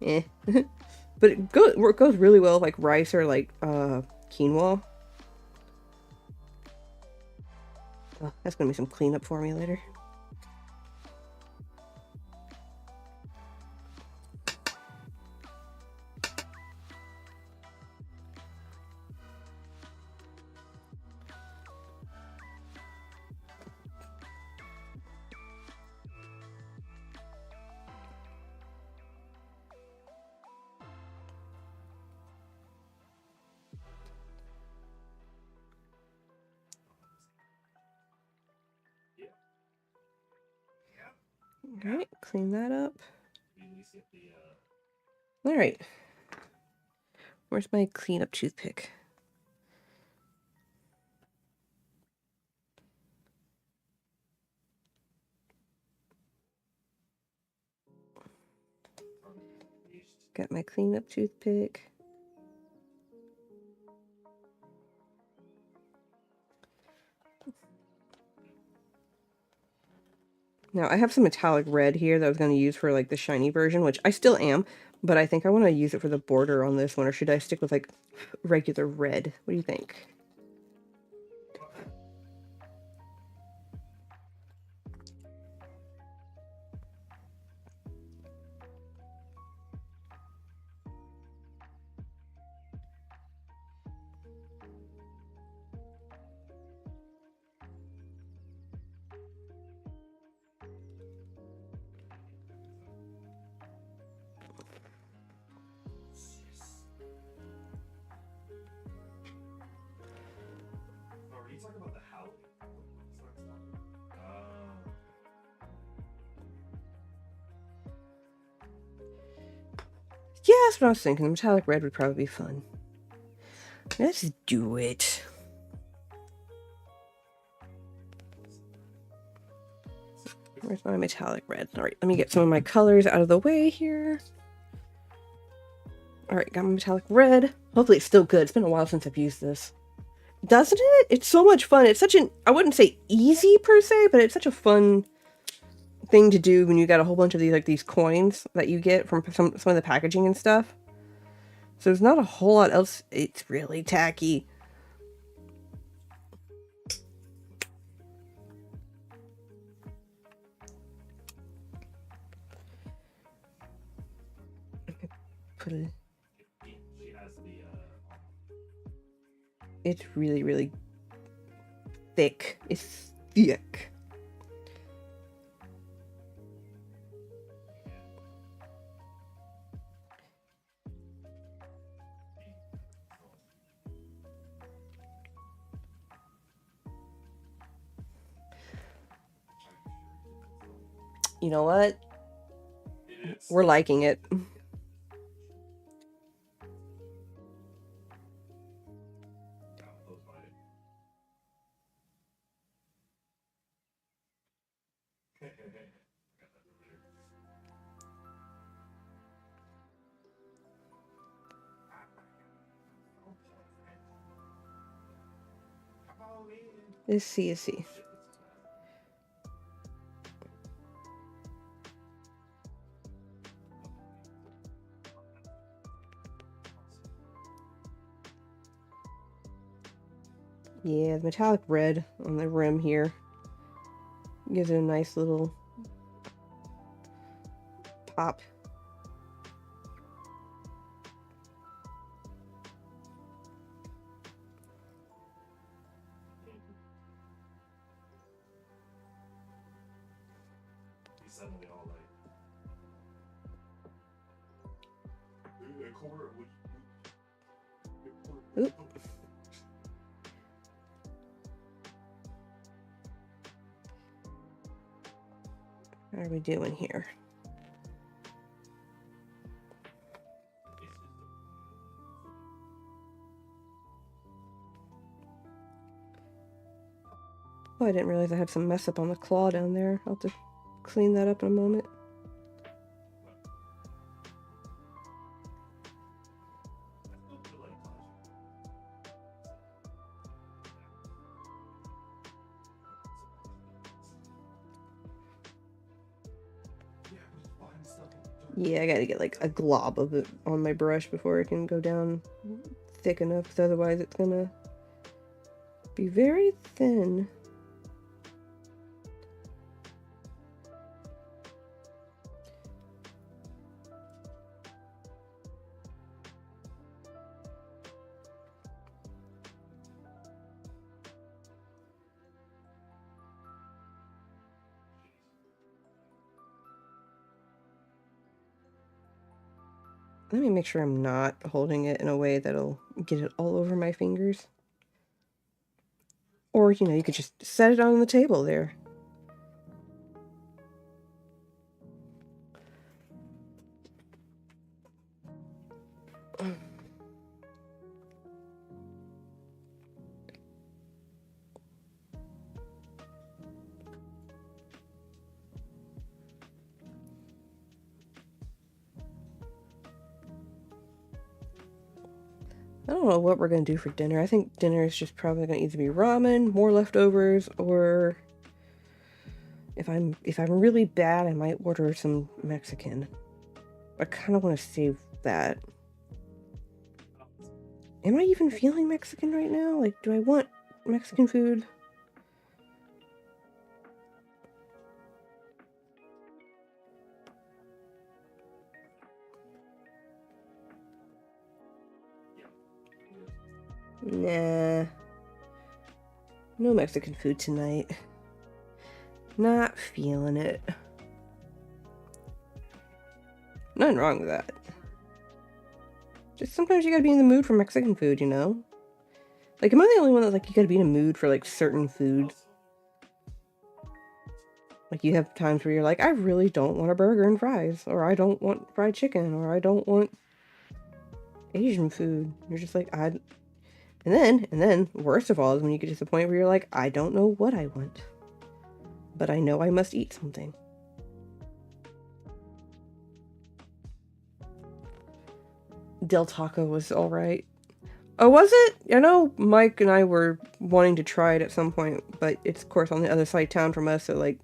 eh. But it goes really well with like rice or like quinoa. Oh, that's gonna be some cleanup for me later. Alright, clean that up. Alright. Where's my cleanup toothpick? Got my cleanup toothpick. Now, I have some metallic red here that I was going to use for, like, the shiny version, which I still am, but I think I want to use it for the border on this one, or should I stick with, like, regular red? What do you think? Yeah, that's what I was thinking. The metallic red would probably be fun. Let's do it. Where's my metallic red? Alright, let me get some of my colors out of the way here. Alright, got my metallic red. Hopefully it's still good. It's been a while since I've used this. Doesn't it? It's so much fun. It's such an, I wouldn't say easy per se, but it's such a fun thing to do when you got a whole bunch of these, like, these coins that you get from some of the packaging and stuff. So there's not a whole lot else. It's really tacky. Put it. It's really, really thick. It's thick. You know what? We're liking it. Let's see. Yeah, the metallic red on the rim here Gives it a nice little pop. Oop. How are we doing here? Oh, I didn't realize I had some mess up on the claw down there. I'll have to clean that up in a moment. Yeah, I gotta get like a glob of it on my brush before it can go down thick enough, because otherwise it's gonna be very thin. Let me make sure I'm not holding it in a way that'll get it all over my fingers. Or, you know, you could just set it on the table there. I don't know what we're going to do for dinner. I think dinner is just probably going to either be ramen, more leftovers, or if I'm really bad, I might order some Mexican. I kind of want to save that. Am I even feeling Mexican right now? Like, do I want Mexican food? Nah. No Mexican food tonight. Not feeling it. Nothing wrong with that. Just sometimes you gotta be in the mood for Mexican food, you know? Like, am I the only one that's like, you gotta be in a mood for, like, certain foods? Like, you have times where you're like, I really don't want a burger and fries, or I don't want fried chicken, or I don't want Asian food. You're just like, and then, worst of all is when you get to the point where you're like, I don't know what I want, but I know I must eat something. Del Taco was alright. Oh, was it? I know Mike and I were wanting to try it at some point, but it's, of course, on the other side of town from us, so, like,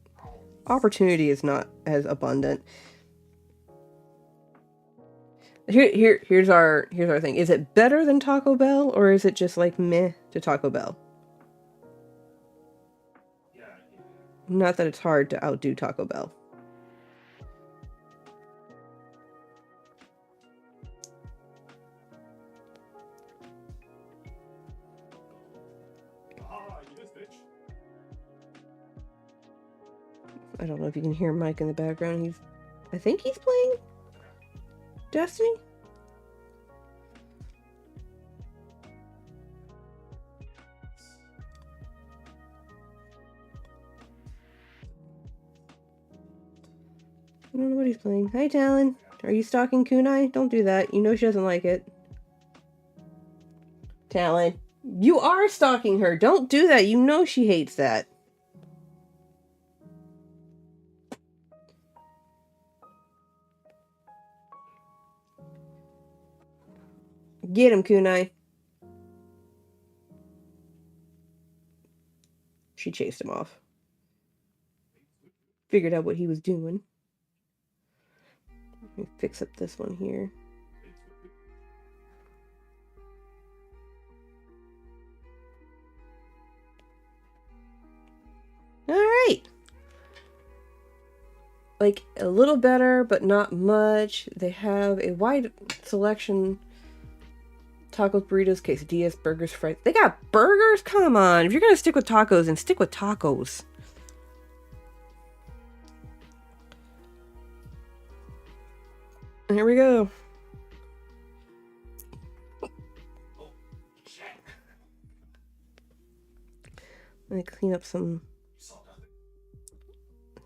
opportunity is not as abundant. Here's our thing. Is it better than Taco Bell, or is it just like meh to Taco Bell? Not that it's hard to outdo Taco Bell. I don't know if you can hear Mike in the background. I think he's playing Destiny? I don't know what he's playing. Hi, Talon. Are you stalking Kunai? Don't do that. You know she doesn't like it. Talon, you are stalking her. Don't do that. You know she hates that. Get him, Kunai. She chased him off. Figured out what he was doing. Let me fix up this one here. Alright. like a little better, but not much. They have a wide selection. Tacos, burritos, quesadillas, burgers, fries. They got burgers? Come on. If you're gonna stick with tacos, then stick with tacos. Here we go. Let me clean up some.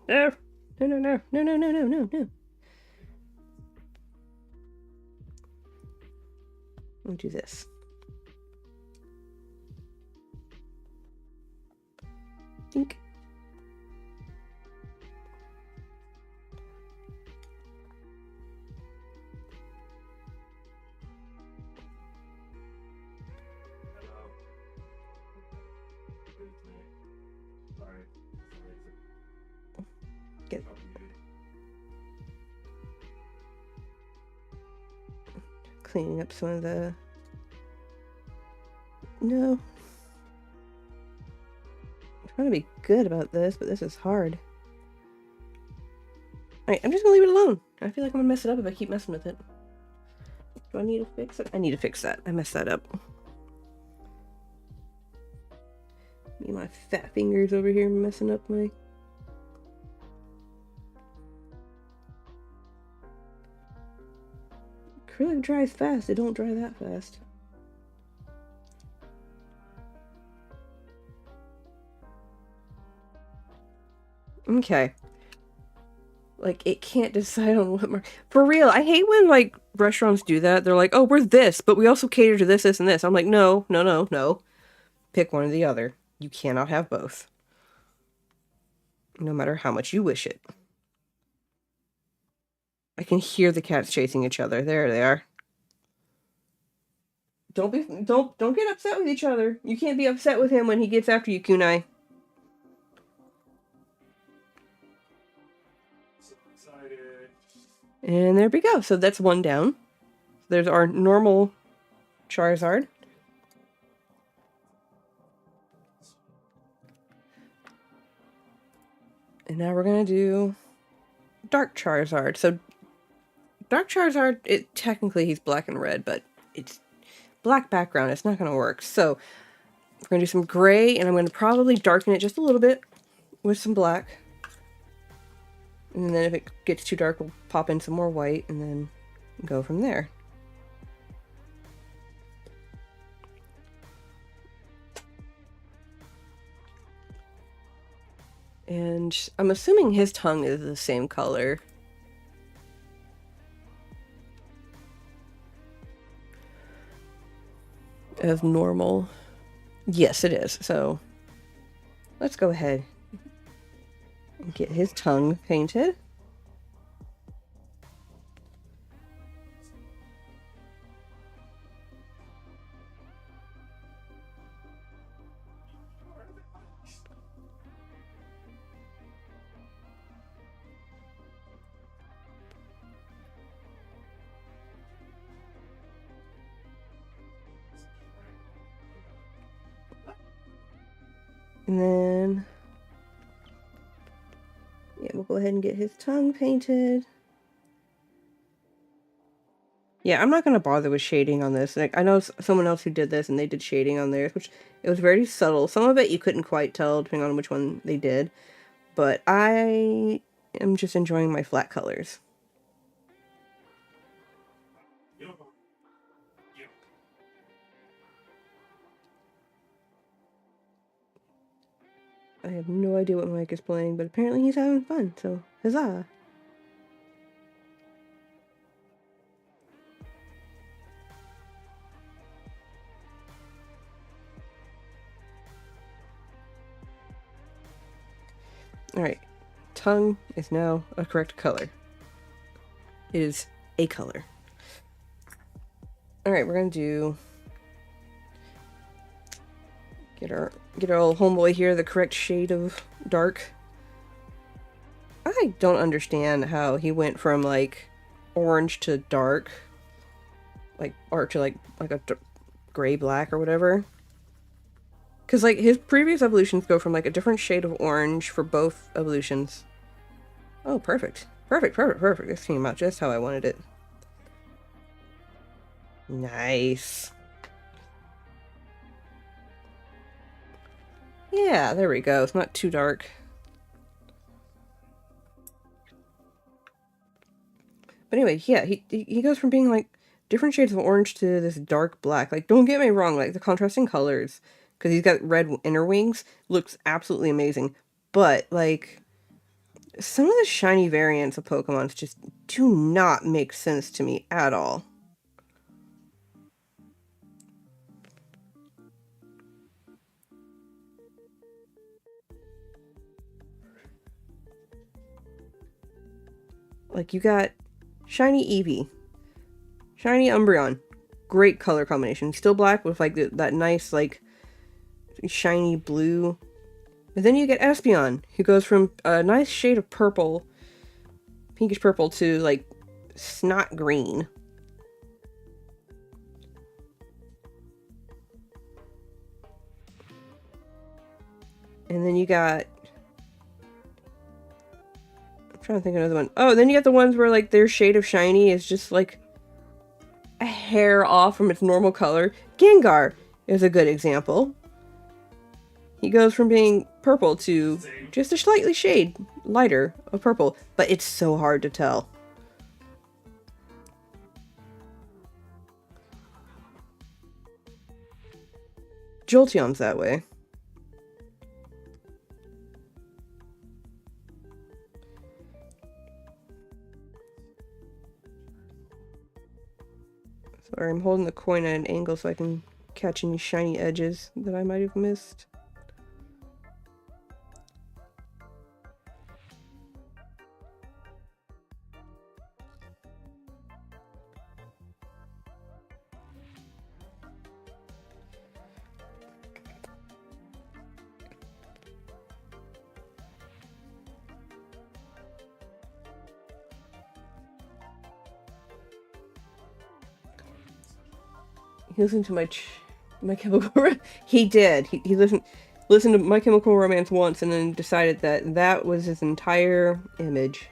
No. No, no, no. No, no, no, no, no, no. I'll do this. Think. Get. Cleaning up some of the. No. I'm trying to be good about this, but this is hard. Alright, I'm just gonna leave it alone. I feel like I'm gonna mess it up if I keep messing with it. Do I need to fix it? I need to fix that. I messed that up. Me and my fat fingers over here messing up my... Acrylic dries fast. It don't dry that fast. Okay. Like, it can't decide on what mark. For real, I hate when, like, restaurants do that. They're like, oh, we're this, but we also cater to this, this, and this. I'm like, no, no, no, no. Pick one or the other. You cannot have both. No matter how much you wish it. I can hear the cats chasing each other. There they are. Don't get upset with each other. You can't be upset with him when he gets after you, Kunai. And there we go. So that's one down. There's our normal Charizard. And now we're going to do Dark Charizard. So Dark Charizard, technically he's black and red, but it's black background. It's not going to work. So we're going to do some gray, and I'm going to probably darken it just a little bit with some black. And then if it gets too dark, we'll pop in some more white and then go from there. And I'm assuming his tongue is the same color. As normal. Yes, it is. So let's go ahead and get his tongue painted. And then, yeah, we'll go ahead and get his tongue painted. Yeah, I'm not going to bother with shading on this. Like, I know someone else who did this and they did shading on theirs, which it was very subtle. Some of it you couldn't quite tell depending on which one they did. But I am just enjoying my flat colors. I have no idea what Mike is playing, but apparently he's having fun, so huzzah! Alright, tongue is now a correct color. It is a color. Alright, we're gonna do... Get our old homeboy here the correct shade of dark. I don't understand how he went from like orange to dark, like, or to like a gray black or whatever. Because like his previous evolutions go from like a different shade of orange for both evolutions. Oh, perfect. Perfect, perfect, perfect. This came out just how I wanted it. Nice. Yeah, there we go. It's not too dark. But anyway, yeah, he goes from being like different shades of orange to this dark black. Like, don't get me wrong, like the contrasting colors, because he's got red inner wings, looks absolutely amazing. But like some of the shiny variants of Pokemons just do not make sense to me at all. Like you got shiny Eevee, shiny Umbreon, great color combination. Still black with like that nice like shiny blue. But then you get Espeon, who goes from a nice shade of purple, pinkish purple, to like snot green. And then you got, I'm trying to think of another one. Oh, then you got the ones where like their shade of shiny is just like a hair off from its normal color. Gengar is a good example. He goes from being purple to just a slightly shade lighter of purple, but it's so hard to tell. Jolteon's that way. Sorry, I'm holding the coin at an angle so I can catch any shiny edges that I might have missed. He listened to my Chemical he did. He listened to My Chemical Romance once and then decided that that was his entire image.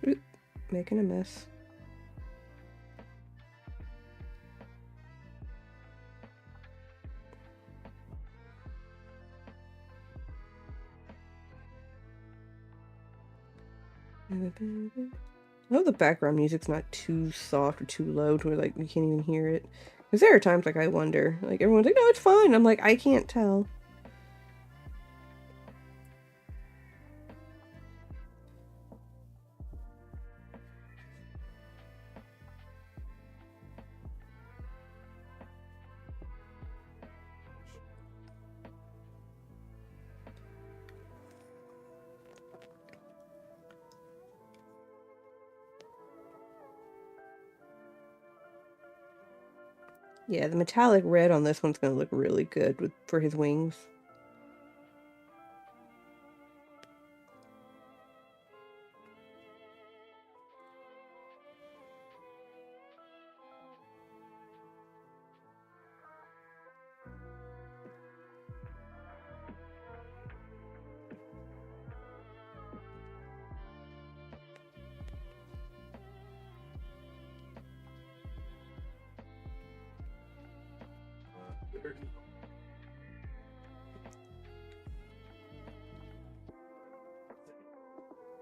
Oop, making a mess. I hope the background music's not too soft or too low to where like you can't even hear it. Because there are times like I wonder, like everyone's like, no, it's fine. I'm like, I can't tell. Yeah, the metallic red on this one's gonna look really good for his wings.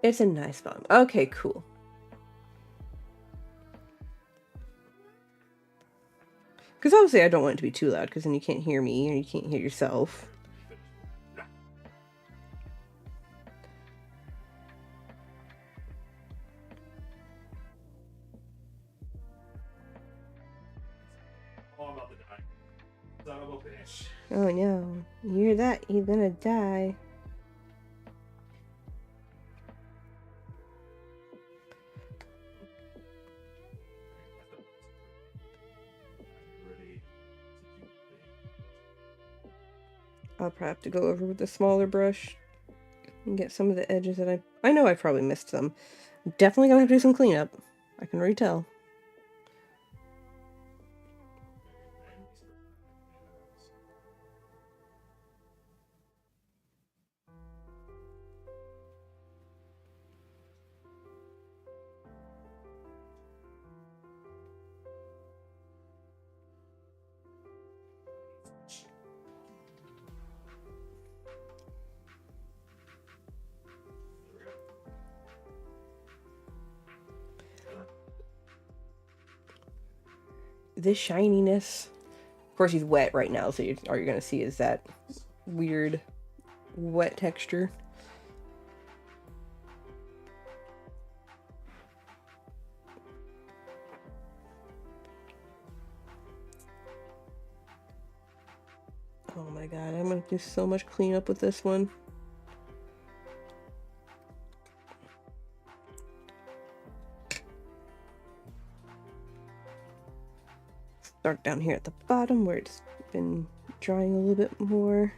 It's a nice volume. Okay, cool. Because obviously I don't want it to be too loud, because then you can't hear me and you can't hear yourself. Oh, I'm about to die. Oh no. You hear that? You're gonna die. I'll probably have to go over with the smaller brush and get some of the edges that I know I probably missed some. Definitely gonna have to do some cleanup. I can already tell. This shininess. Of course, he's wet right now, so all you're gonna see is that weird wet texture. Oh my god, I'm gonna do so much cleanup with this one. Start down here at the bottom where it's been drying a little bit more.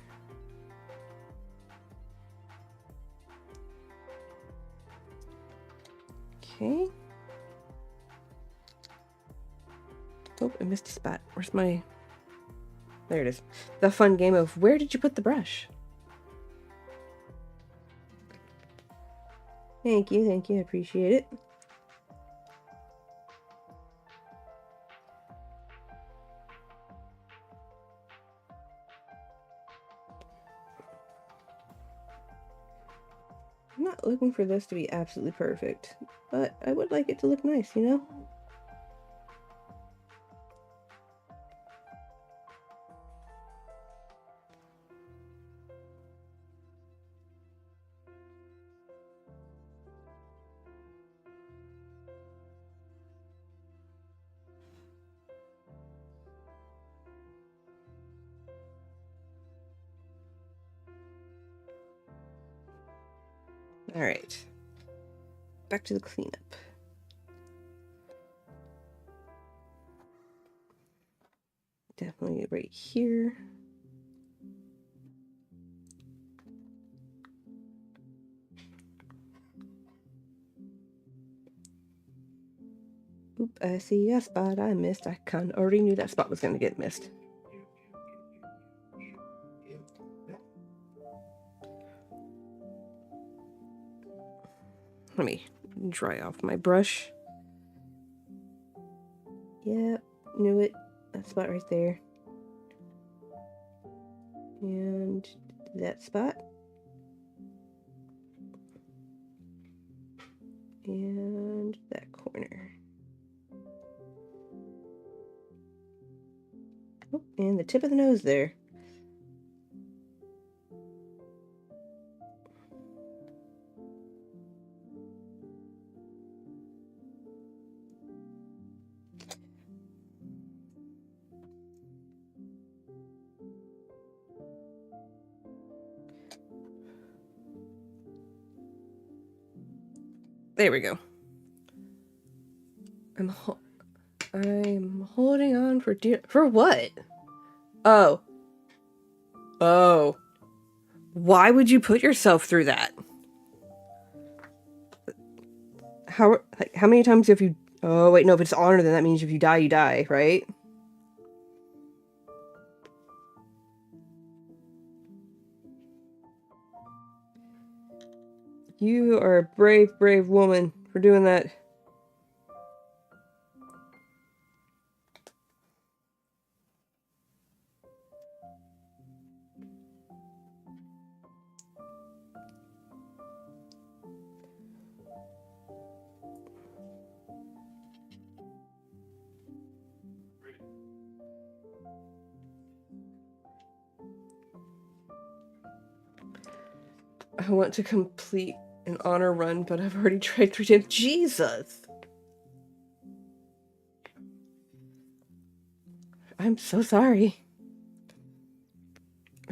Okay. Oh, I missed a spot. Where's my... There it is. The fun game of where did you put the brush? Thank you, I appreciate it. I'm not looking for this to be absolutely perfect, but I would like it to look nice, you know? Alright. Back to the cleanup. Definitely right here. Oop, I see a spot I missed. I already knew that spot was going to get missed. Let me dry off my brush. Yep, knew it. That spot right there. And that spot. And that corner. Oh, and the tip of the nose there. There we go. I'm holding on for dear... For what? Oh. Oh. Why would you put yourself through that? How many times have you... Oh, wait, no, if it's honor, then that means if you die, you die, right? You are a brave, brave woman for doing that. I want to complete an honor run, but I've already tried 3 times. Jesus! I'm so sorry.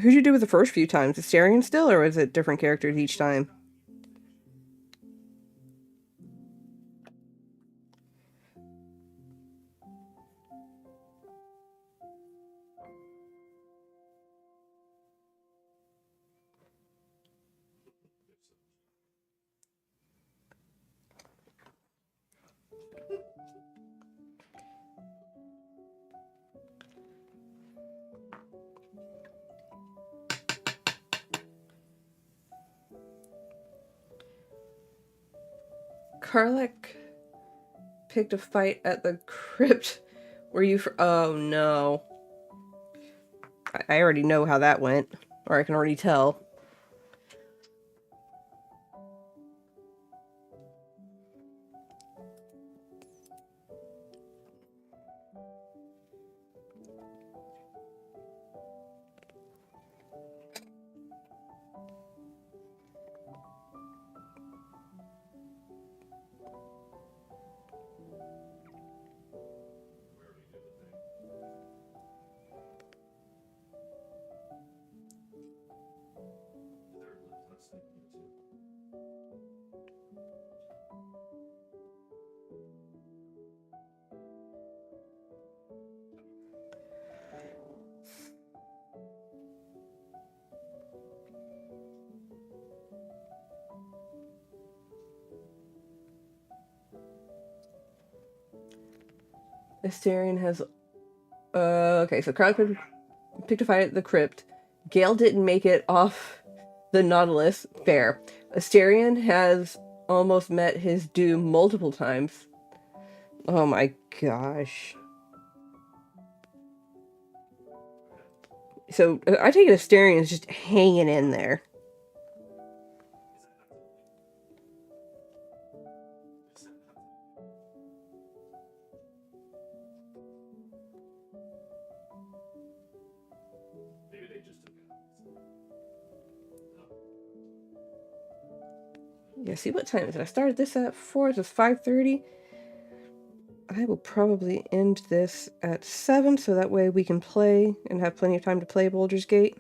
Who'd you do with the first few times? Asterion still, or was it different characters each time? Karlach picked a fight at the crypt. Were you for? Oh no. I already know how that went. Or I can already tell. Asterion has... okay, so Karlach picked a fight at the crypt. Gale didn't make it off the Nautilus. Fair. Asterion has almost met his doom multiple times. Oh my gosh. So, I take it Asterion is just hanging in there. Yeah, see, what time is it? I started this at 4, so it's 5:30. I will probably end this at 7, so that way we can play and have plenty of time to play Baldur's Gate.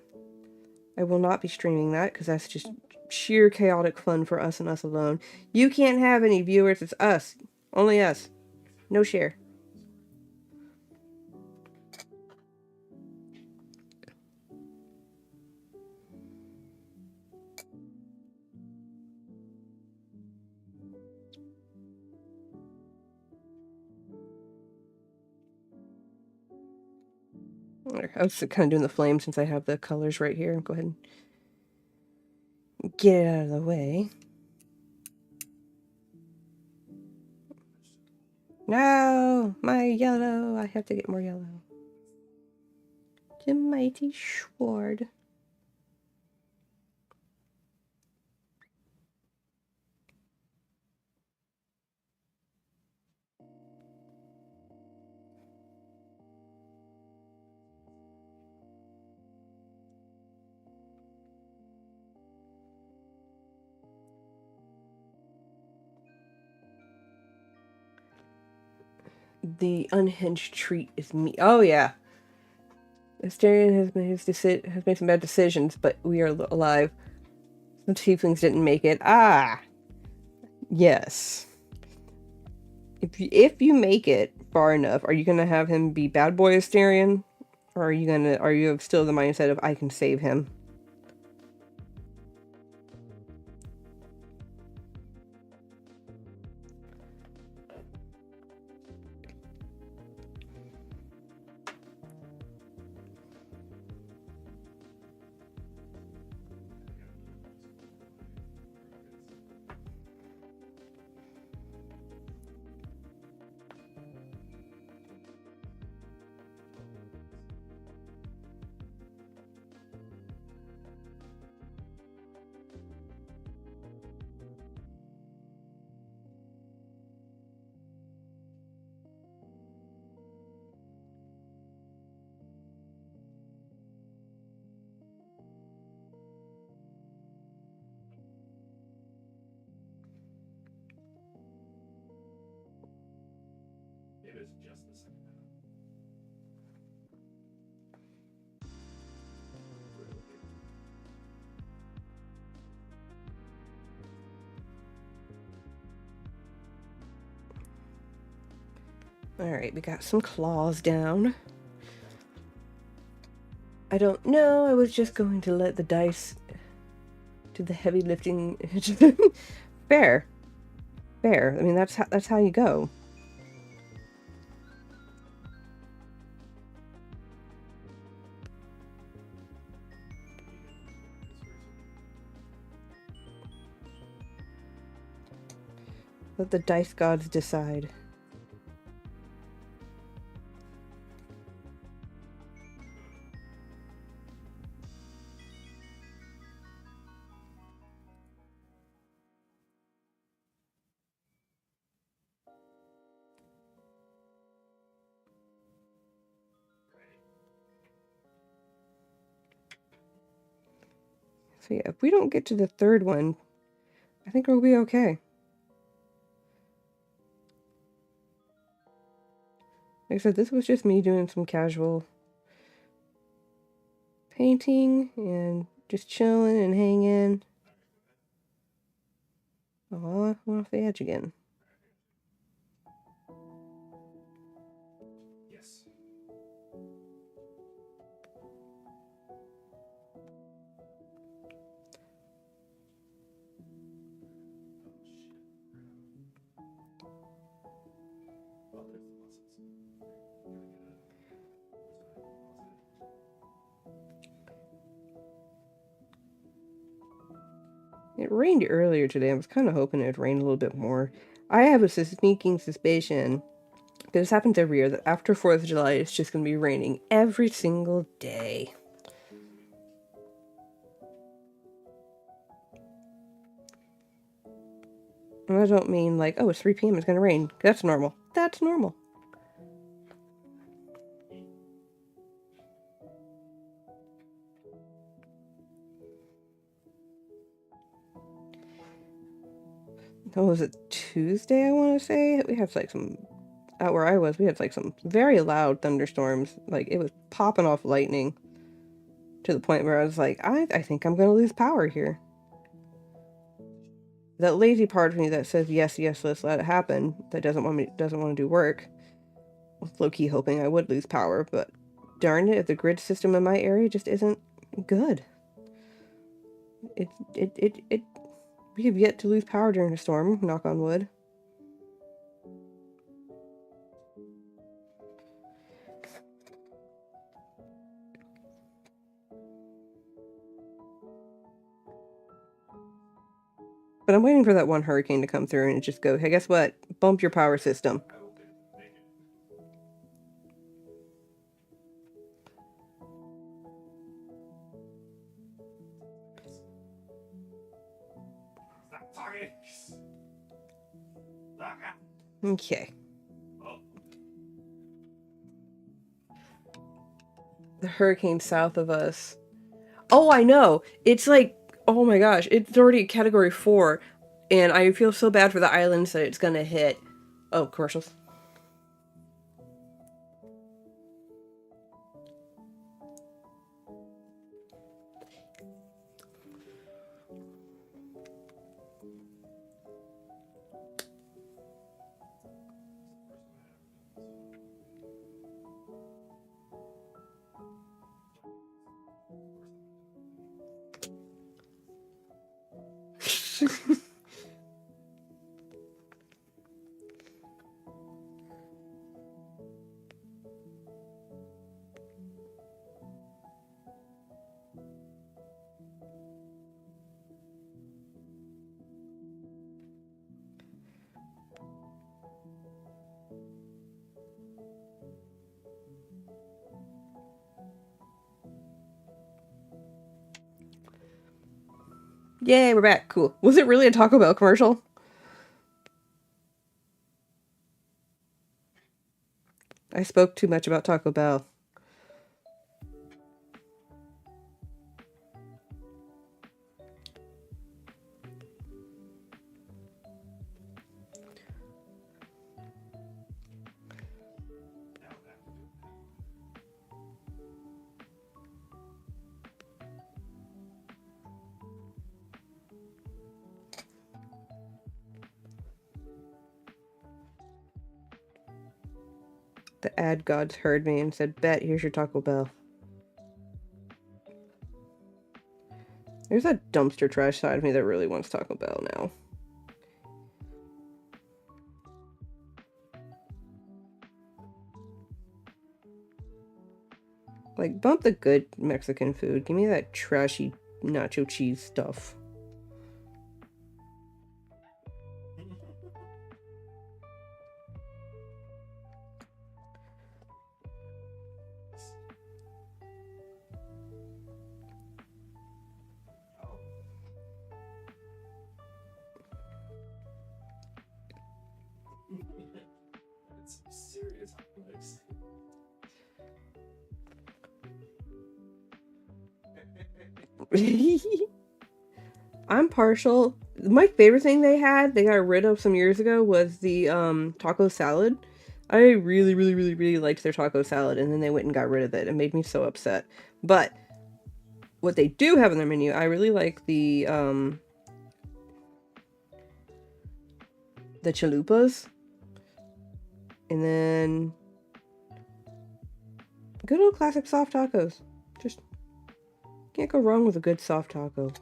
I will not be streaming that, because that's just sheer chaotic fun for us and us alone. You can't have any viewers, it's us. Only us. No share. I was kind of doing the flame since I have the colors right here. Go ahead and get it out of the way. No! My yellow! I have to get more yellow. The mighty sword. The unhinged treat is me. Oh yeah. Asterion has made some bad decisions, but we are alive. Some tieflings didn't make it. Ah, yes. If you make it far enough, are you gonna have him be bad boy Asterion, or are you still the mindset of I can save him? Alright, we got some claws down. I don't know, I was just going to let the dice do the heavy lifting. Fair. Fair. I mean, that's how you go. Let the dice gods decide. So yeah, if we don't get to the third one, I think we'll be okay. Like I said, this was just me doing some casual painting and just chilling and hanging. Oh, I went off the edge again. Yes. It rained earlier today. I was kind of hoping it would rain a little bit more. I have a sneaking suspicion, this happens every year, that after 4th of July it's just going to be raining every single day. And I don't mean like, oh, it's 3 p.m. it's going to rain. That's normal. That's normal. What was it, Tuesday, I want to say? We had like some, out where I was, we had like some very loud thunderstorms. Like, it was popping off lightning to the point where I was like, I think I'm going to lose power here. That lazy part of me that says, yes, let's let it happen, that doesn't want to do work, was low-key hoping I would lose power, but darn it, if the grid system in my area just isn't good. We have yet to lose power during a storm, knock on wood. But I'm waiting for that one hurricane to come through and just go, hey, guess what? Bump your power system. Okay. The hurricane south of us. Oh, I know. It's like, oh my gosh, it's already category 4, and I feel so bad for the islands that it's gonna hit. Oh, commercials. Yay, we're back. Cool. Was it really a Taco Bell commercial? I spoke too much about Taco Bell. The ad gods heard me and said, "Bet, here's your Taco Bell." There's that dumpster trash side of me that really wants Taco Bell now. Like, bump the good Mexican food. Give me that trashy nacho cheese stuff. It's serious place. I'm partial. My favorite thing they got rid of some years ago, was the taco salad. I really, really, really, really liked their taco salad, and then they went and got rid of it. It made me so upset. But what they do have on their menu, I really like the chalupas. And then good old classic soft tacos. Just can't go wrong with a good soft taco.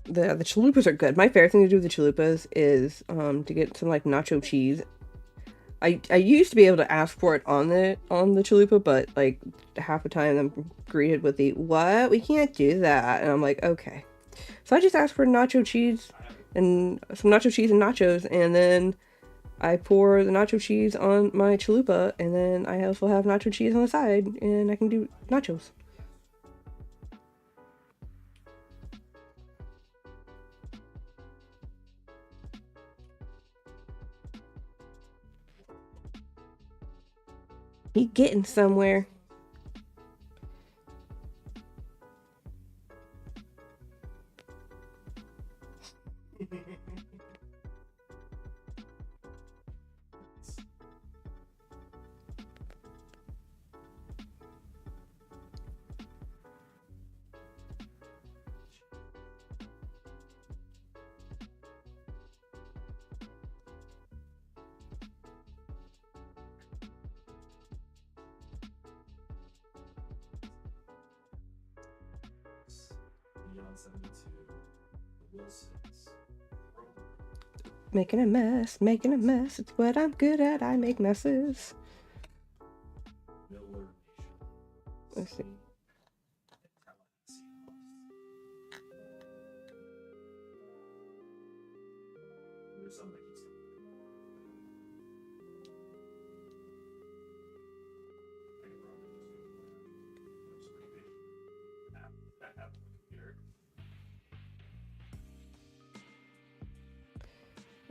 The chalupas are good. My favorite thing to do with the chalupas is to get some like nacho cheese. I used to be able to ask for it on the chalupa, but like half the time I'm greeted with the "what? We can't do that," and I'm like, okay. So I just ask for nacho cheese and some nacho cheese and nachos, and then I pour the nacho cheese on my chalupa, and then I also have nacho cheese on the side, and I can do nachos. He getting somewhere. Beyond 72, the Wilsons. Making a mess, making a mess. It's what I'm good at. I make messes. Miller Let's see. There's something that keeps coming.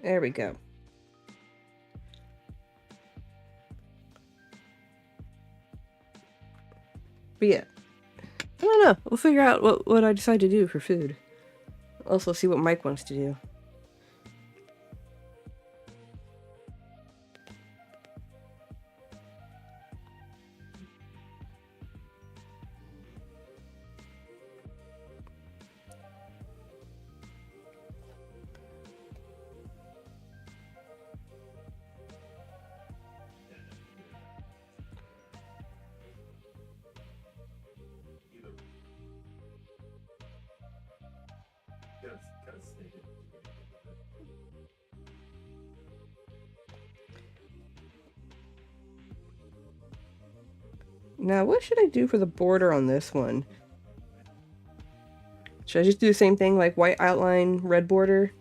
There we go. But yeah, I don't know. We'll figure out what I decide to do for food. Also, see what Mike wants to do. Now, what should I do for the border on this one? Should I just do the same thing, like white outline, red border?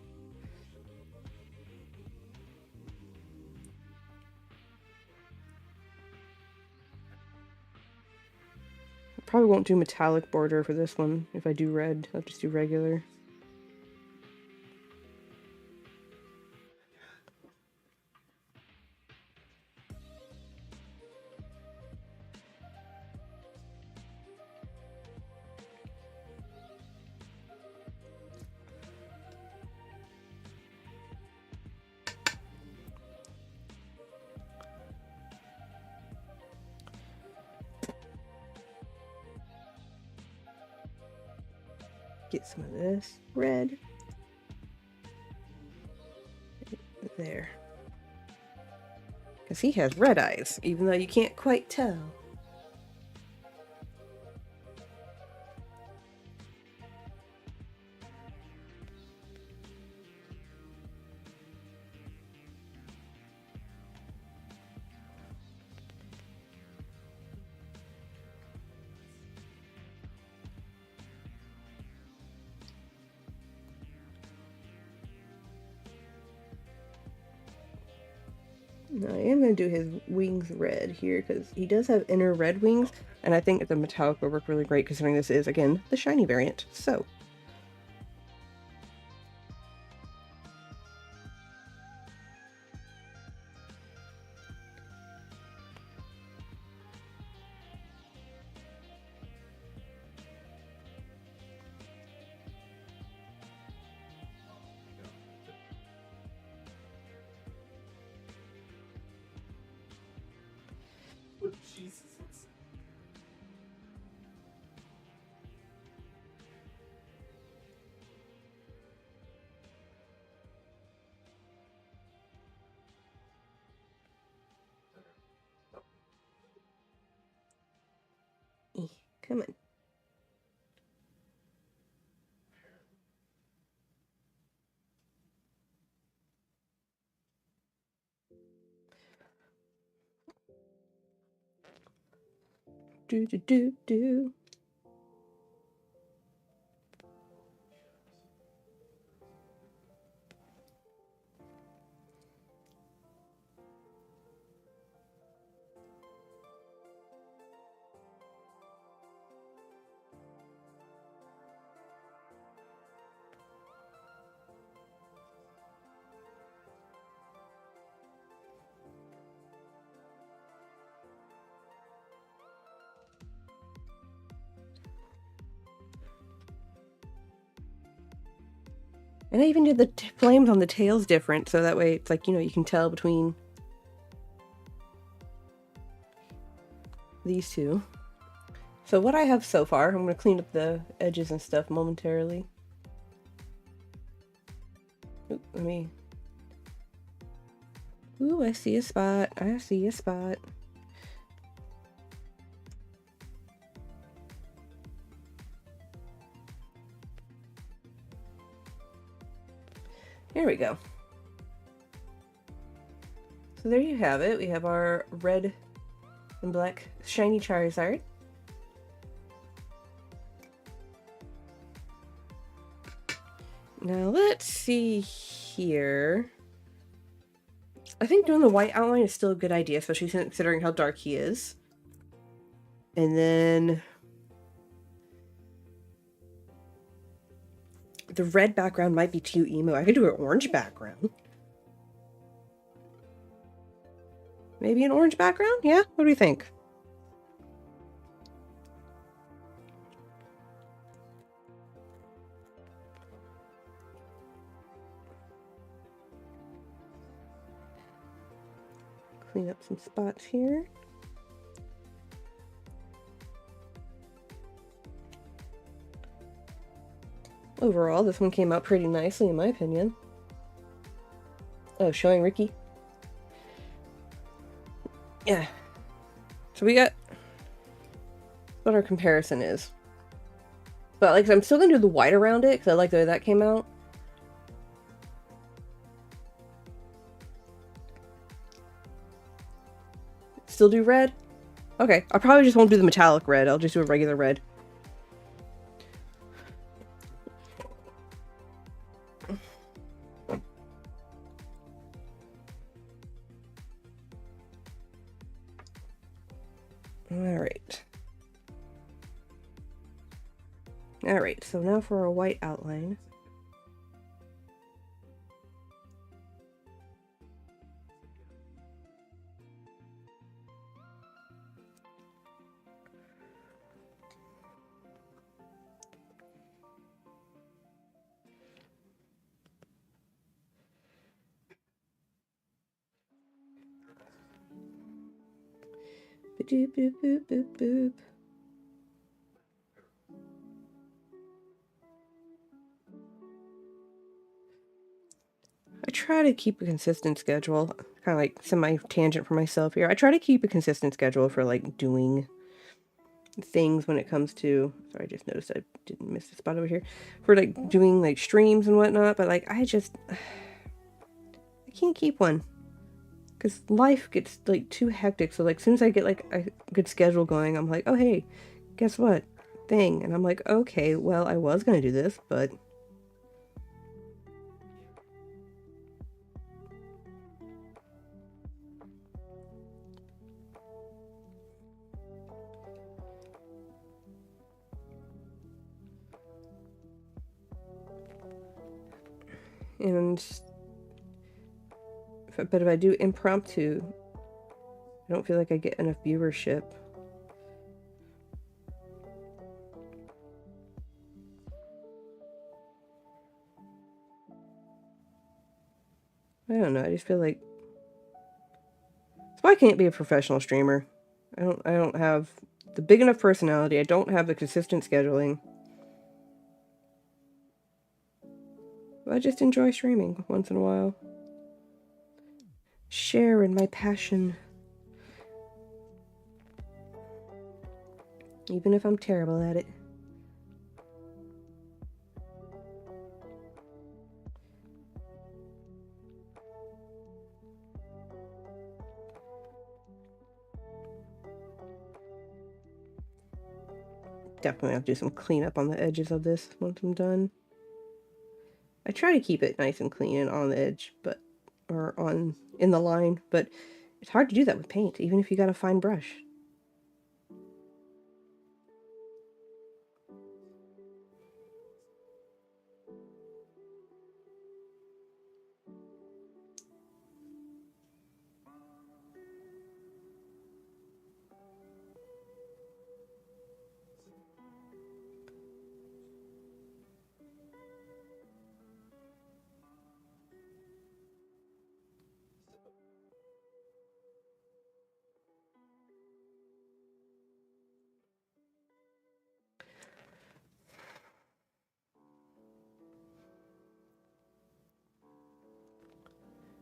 probably won't do metallic border for this one. If I do red, I'll just do regular. Get some of this red. There. Because he has red eyes, even though you can't quite tell. Now, I am going to do his wings red here because he does have inner red wings, and I think the metallic will work really great considering this is, again, the shiny variant. So, Oh, Jesus. come on. Do do do do. And I even did the flames on the tails different, so that way it's like, you know, you can tell between these two. So what I have so far, I'm going to clean up the edges and stuff momentarily. Oop, let me... Ooh, I see a spot. I see a spot. There we go. So there you have it. We have our red and black shiny Charizard. Now let's see here. I think doing the white outline is still a good idea, especially considering how dark he is. And then the red background might be too emo. I could do an orange background. Maybe an orange background? Yeah? What do you think? Clean up some spots here. Overall, this one came out pretty nicely in my opinion. Oh, showing Ricky. Yeah. So we got what our comparison is. But like I'm still gonna do the white around it because I like the way that came out. Still do red? Okay, I probably just won't do the metallic red. I'll just do a regular red. Alright. Alright, so now for our white outline. Boop, boop, boop, boop, boop. I try to keep a consistent schedule, kind of like semi-tangent for myself here. I try to keep a consistent schedule for like doing things when it comes to, sorry, I just noticed I didn't miss the spot over here, for like doing like streams and whatnot, but like I can't keep one because life gets like too hectic. So like as soon as I get like a good schedule going, I'm like, oh hey, guess what, thing, and I'm like, okay, well, I was gonna do this, but and but if I do impromptu, I don't feel like I get enough viewership. I don't know, I just feel like that's why I can't be a professional streamer. I don't have the big enough personality. I don't have the consistent scheduling. I just enjoy streaming once in a while. Share in my passion. Even if I'm terrible at it. Definitely have to do some cleanup on the edges of this once I'm done. I try to keep it nice and clean and on the edge, but in the line, but it's hard to do that with paint, even if you got a fine brush.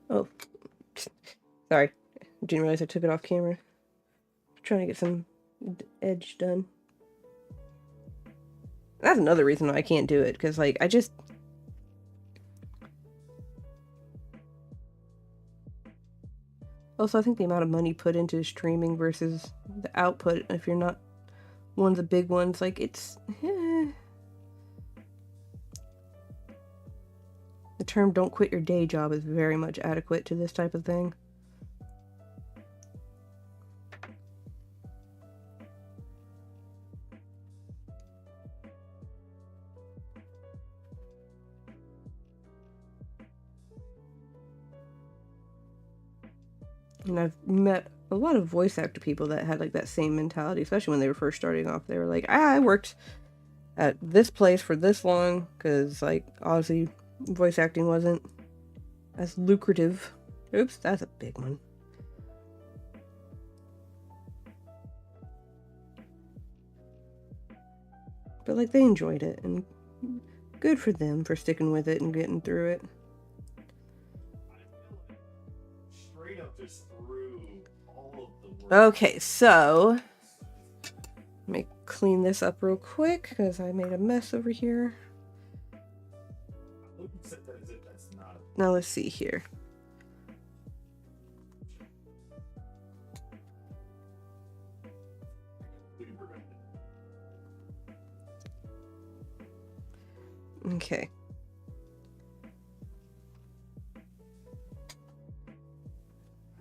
Oh, sorry. Didn't realize I took it off camera. I'm trying to get some edge done. That's another reason why I can't do it, because like I just also I think the amount of money put into streaming versus the output, if you're not one of the big ones, like it's the term "don't quit your day job" is very much adequate to this type of thing. And I've met a lot of voice actor people that had like that same mentality, especially when they were first starting off. They were like, I worked at this place for this long because like obviously voice acting wasn't as lucrative. Oops, that's a big one. But like they enjoyed it, and good for them for sticking with it and getting through it. Straight up just through all of the work. Okay, so let me clean this up real quick because I made a mess over here. Now let's see here. Okay.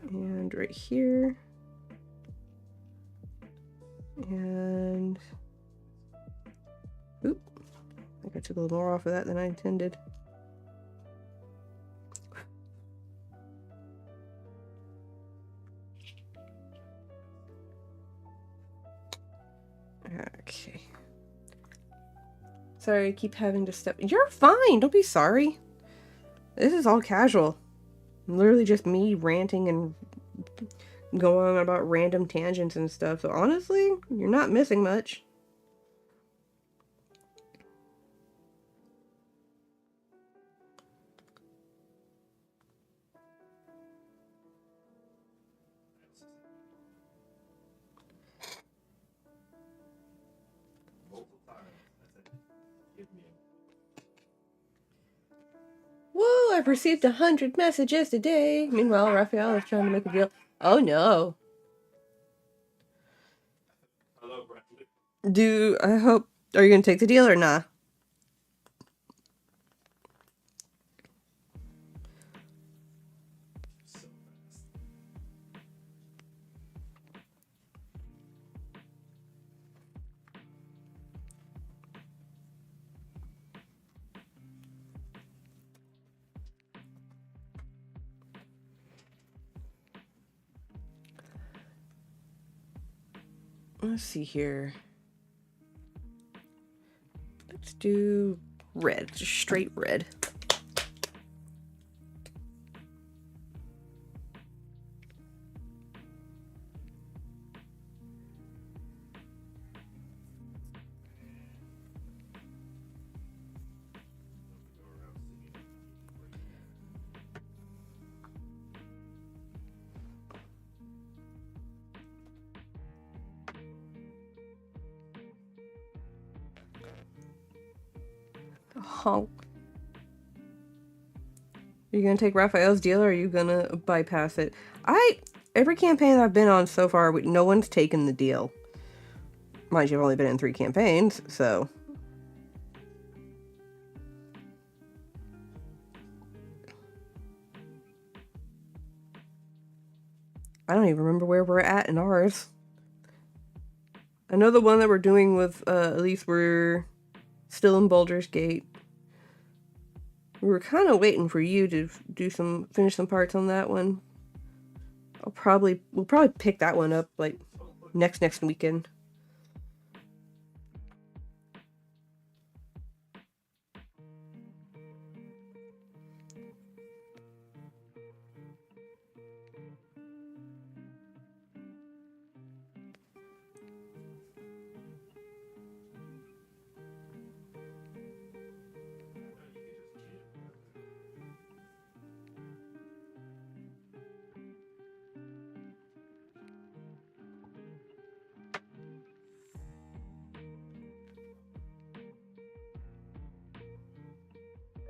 And right here. And oop. took a little more off of that than I intended. Okay. Sorry, I keep having to step. You're fine. Don't be sorry. This is all casual. Literally just me ranting and going on about random tangents and stuff. So honestly, you're not missing much. Whoa, I've received 100 messages today. Meanwhile, Raphael is trying to make a deal. Oh no. Hello, Bradley. I hope, are you gonna take the deal or not? So fast. Let's see here. Let's do red, just straight red. Honk. Are you gonna take Raphael's deal or are you gonna bypass it? Every campaign I've been on so far, no one's taken the deal. Mind you, I've only been in 3 campaigns, so. I don't even remember where we're at in ours. I know the one that we're doing with, at least we're still in Baldur's Gate. We were kind of waiting for you to finish some parts on that one. We'll probably pick that one up like next weekend.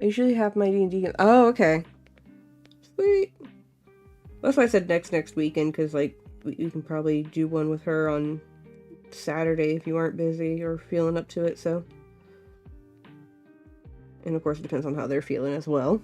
I usually have my D&D. Oh, okay. Sweet. That's why I said next weekend, because, like, we can probably do one with her on Saturday if you aren't busy or feeling up to it, so. And of course, it depends on how they're feeling as well.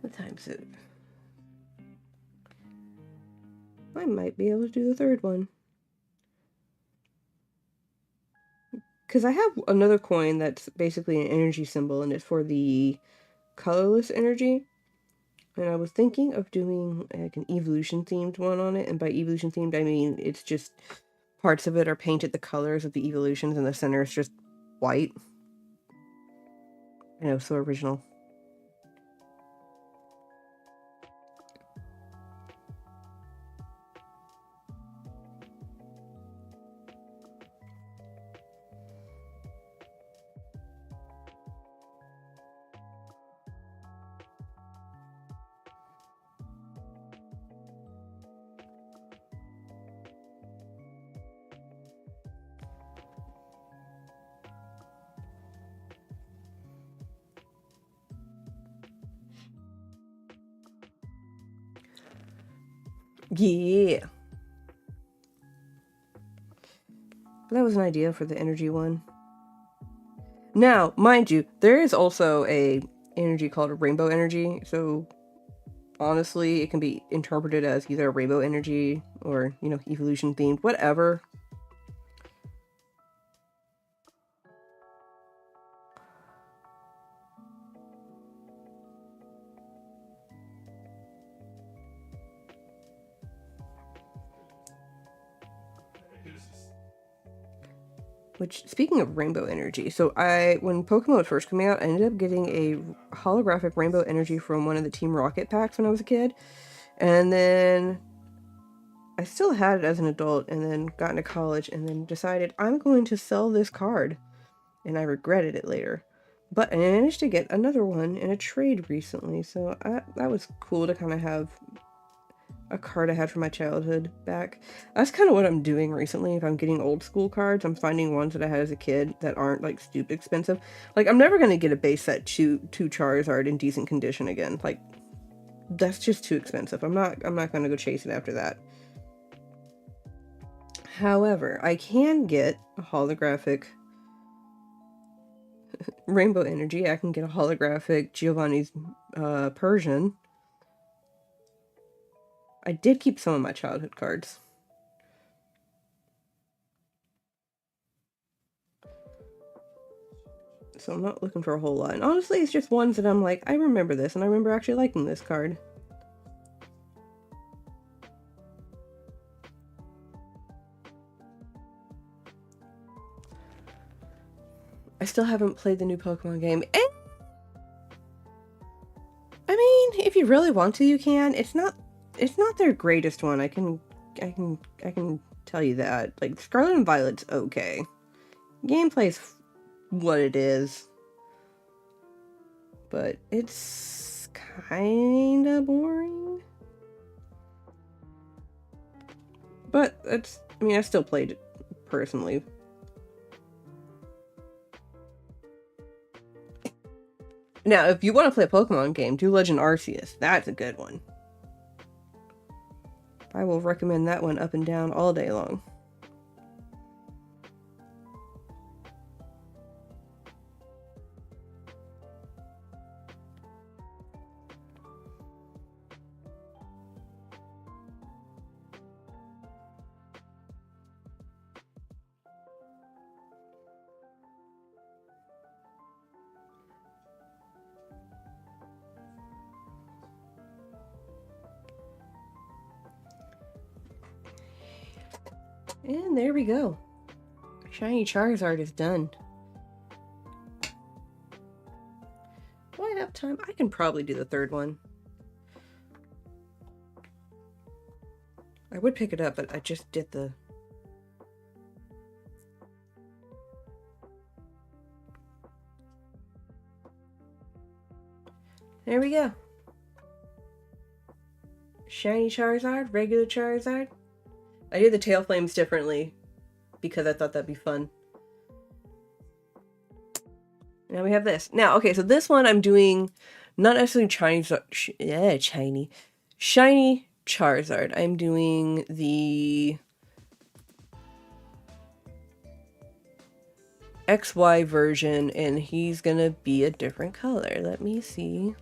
What time is it? I might be able to do the third one. Because I have another coin that's basically an energy symbol, and it's for the colorless energy. And I was thinking of doing like an evolution themed one on it. And by evolution themed, I mean it's just parts of it are painted the colors of the evolutions, and the center is just white. I know, so original. Yeah. But that was an idea for the energy one. Now, mind you, there is also a energy called rainbow energy, so honestly, it can be interpreted as either a rainbow energy or, you know, evolution themed, whatever. Which, speaking of rainbow energy, so when Pokemon first came out, I ended up getting a holographic rainbow energy from one of the Team Rocket packs when I was a kid. And then I still had it as an adult and then got into college and then decided I'm going to sell this card. And I regretted it later. But I managed to get another one in a trade recently, so that was cool to kind of have a card I had from my childhood back. That's kind of what I'm doing recently. If I'm getting old school cards, I'm finding ones that I had as a kid that aren't like stupid expensive. Like, I'm never gonna get a base set two Charizard in decent condition again. Like, that's just too expensive. I'm not gonna go chasing after that. However, I can get a holographic rainbow energy. I can get a holographic Giovanni's Persian. I did keep some of my childhood cards. So I'm not looking for a whole lot. And honestly, it's just ones that I'm like, I remember this, and I remember actually liking this card. I still haven't played the new Pokemon game. And I mean, if you really want to, you can. It's not their greatest one. I can tell you that. Like, Scarlet and Violet's okay. Gameplay's what it is. But it's kinda boring. But I still played it personally. Now, if you want to play a Pokemon game, do Legend Arceus. That's a good one. I will recommend that one up and down all day long. And there we go. Shiny Charizard is done. Do I have time? I can probably do the third one. I would pick it up, but I just did the... There we go. Shiny Charizard, regular Charizard. I did the tail flames differently because I thought that'd be fun. Now we have this. Now, okay, so this one I'm doing not necessarily shiny Charizard. I'm doing the XY version, and he's gonna be a different color. Let me see.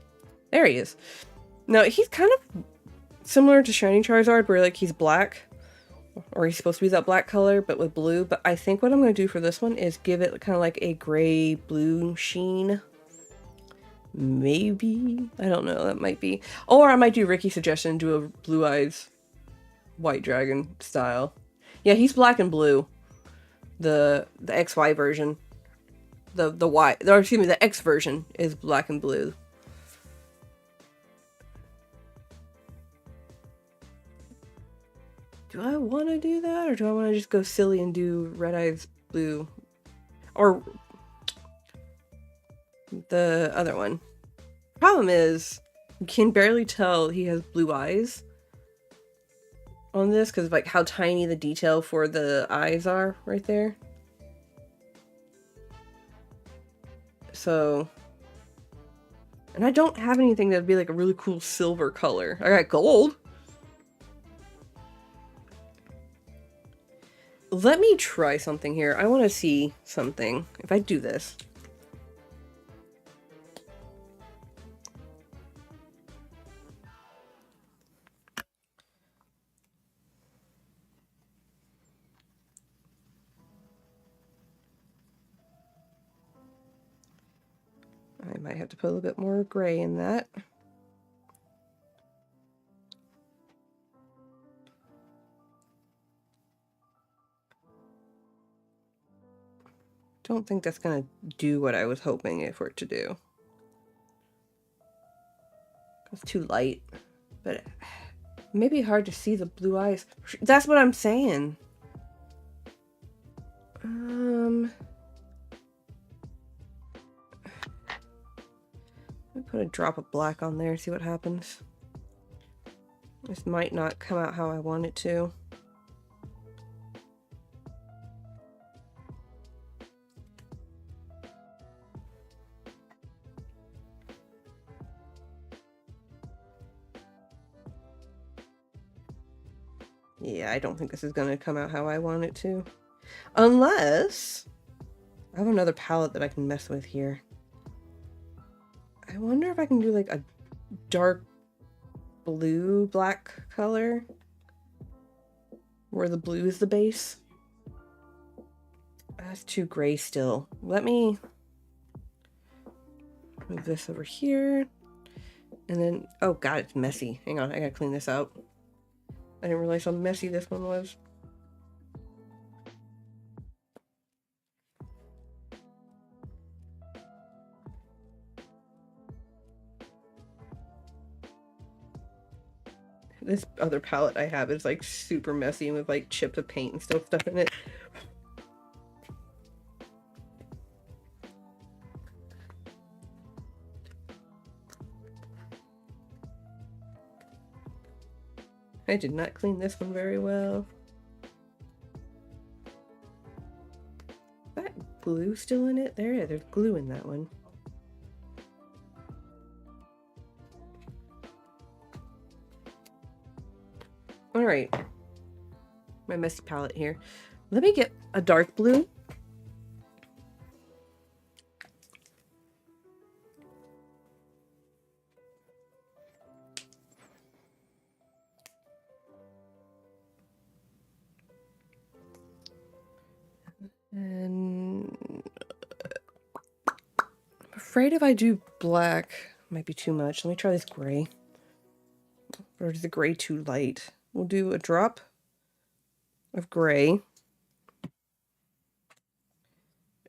There he is. Now, he's kind of similar to shiny Charizard, where like he's black. Or he's supposed to be that black color, but with blue. But I think what I'm going to do for this one is give it kind of like a gray-blue sheen. Maybe? I don't know. That might be. Or I might do Ricky's suggestion and do a Blue Eyes White Dragon style. Yeah, he's black and blue. The XY version. The X version is black and blue. Do I want to do that, or do I want to just go silly and do Red Eyes Blue? Or the other one. Problem is, you can barely tell he has blue eyes on this, because of like how tiny the detail for the eyes are right there. So... And I don't have anything that'd be like a really cool silver color. I got gold. Let me try something here. I want to see something. If I do this. I might have to put a little bit more gray in that. Don't think that's gonna do what I was hoping it for it to do. It's too light, but it may be hard to see the blue eyes. That's what I'm saying. Let me put a drop of black on there, see what happens. This might not come out how I want it to. Yeah, I don't think this is gonna come out how I want it to. Unless I have another palette that I can mess with here. I wonder if I can do like a dark blue black color where the blue is the base. That's too gray still. Let me move this over here. And then, oh god, it's messy. Hang on, I gotta clean this out. I didn't realize how messy this one was. This other palette I have is like super messy and with like chips of paint and stuff in it. I did not clean this one very well. Is that glue still in it? There's glue in that one. Alright. My messy palette here. Let me get a dark blue. And I'm afraid if I do black, it might be too much. Let me try this gray. Or is the gray too light? We'll do a drop of gray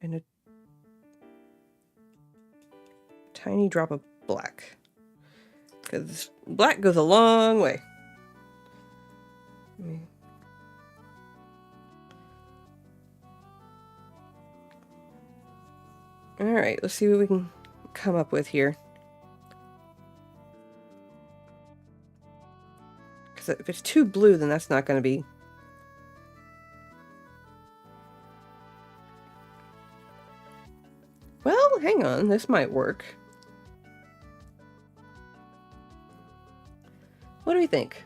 and a tiny drop of black. Because black goes a long way. Alright, let's see what we can come up with here. Because if it's too blue, then that's not going to be... Well, hang on, this might work. What do we think?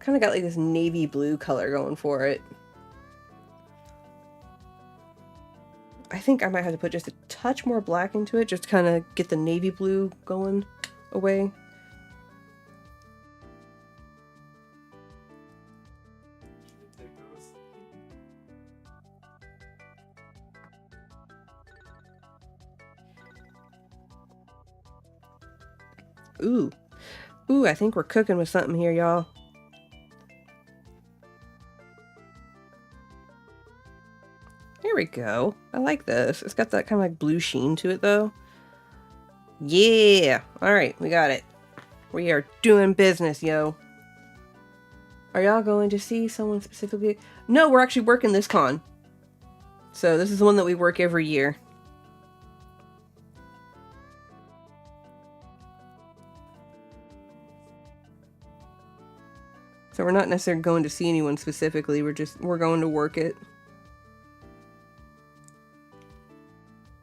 Kind of got like this navy blue color going for it. I think I might have to put just a touch more black into it, just to kind of get the navy blue going away. Ooh. Ooh, I think we're cooking with something here, y'all. There we go. I like this. It's got that kind of like blue sheen to it, though. Yeah! Alright, we got it. We are doing business, yo. Are y'all going to see someone specifically? No, we're actually working this con. So this is the one that we work every year. So we're not necessarily going to see anyone specifically, we're going to work it.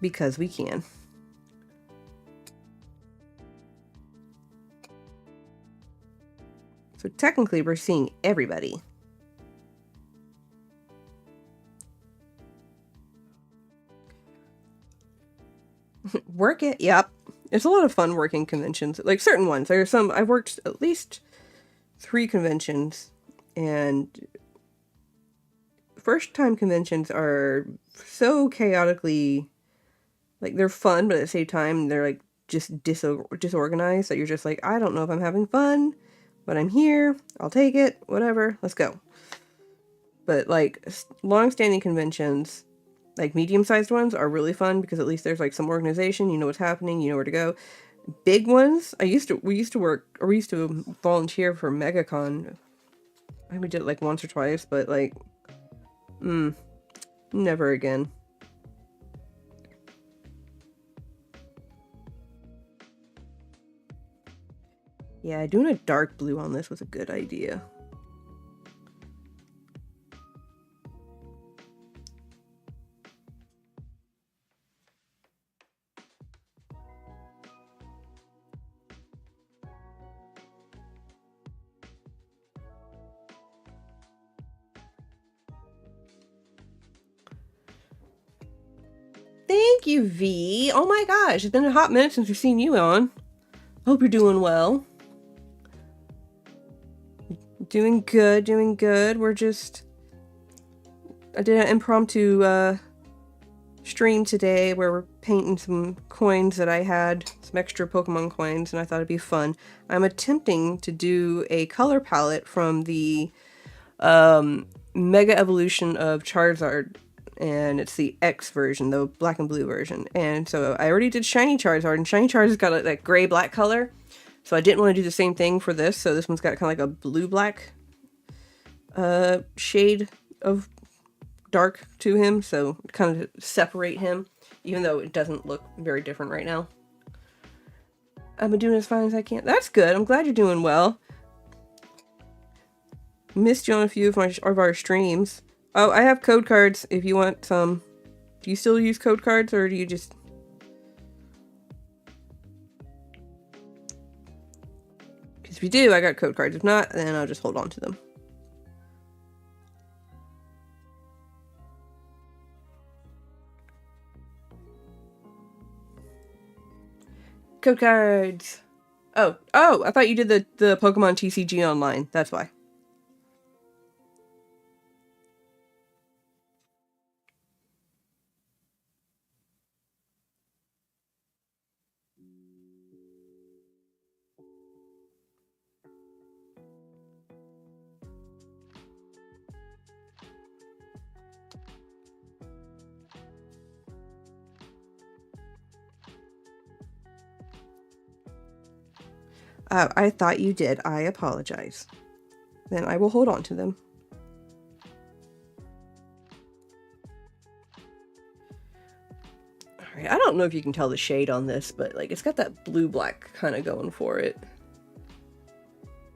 Because we can. So technically we're seeing everybody. Work it. Yep. It's a lot of fun working conventions. Like certain ones. There's some, I've worked at least 3 conventions, and first time conventions are so chaotically, like, they're fun, but at the same time they're like just disorganized that you're just like, I don't know if I'm having fun, but I'm here, I'll take it, whatever, let's go. But like long-standing conventions, like medium-sized ones, are really fun because at least there's like some organization, you know what's happening, you know where to go. Big ones, we used to volunteer for MegaCon. I think we did it like once or twice, but like, never again. Yeah, doing a dark blue on this was a good idea. Thank you, V. Oh my gosh, it's been a hot minute since we've seen you on. Hope you're doing well. Doing good, doing good. I did an impromptu stream today where we're painting some coins that I had, some extra Pokemon coins, and I thought it'd be fun. I'm attempting to do a color palette from the Mega Evolution of Charizard, and it's the X version, the black and blue version. And so I already did Shiny Charizard, and Shiny Charizard's got that gray-black color, so I didn't want to do the same thing for this, so this one's got kind of like a blue-black shade of dark to him, so kind of separate him, even though it doesn't look very different right now. I've been doing as fine as I can. That's good. I'm glad you're doing well. Missed you on a few of our streams. Oh, I have code cards if you want some. Do you still use code cards, or do you just... Because if you do, I got code cards. If not, then I'll just hold on to them. Code cards. Oh, I thought you did the Pokemon TCG online. That's why. I thought you did. I apologize. Then I will hold on to them. Alright, I don't know if you can tell the shade on this, but like it's got that blue-black kind of going for it.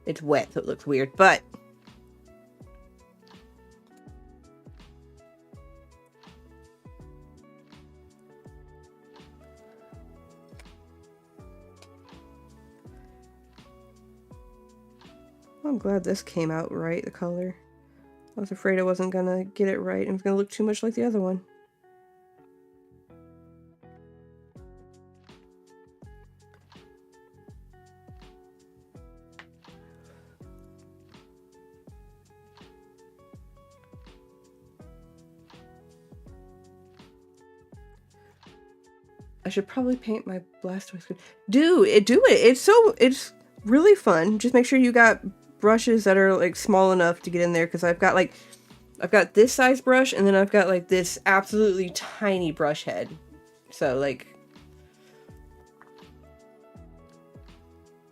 It's wet, so it looks weird, but... I'm glad this came out right, the color. I was afraid I wasn't gonna get it right and it was gonna look too much like the other one. I should probably paint my Blastoise. Do it. It's really fun. Just make sure you got brushes that are like small enough to get in there, because I've got this size brush, and then I've got like this absolutely tiny brush head. So like,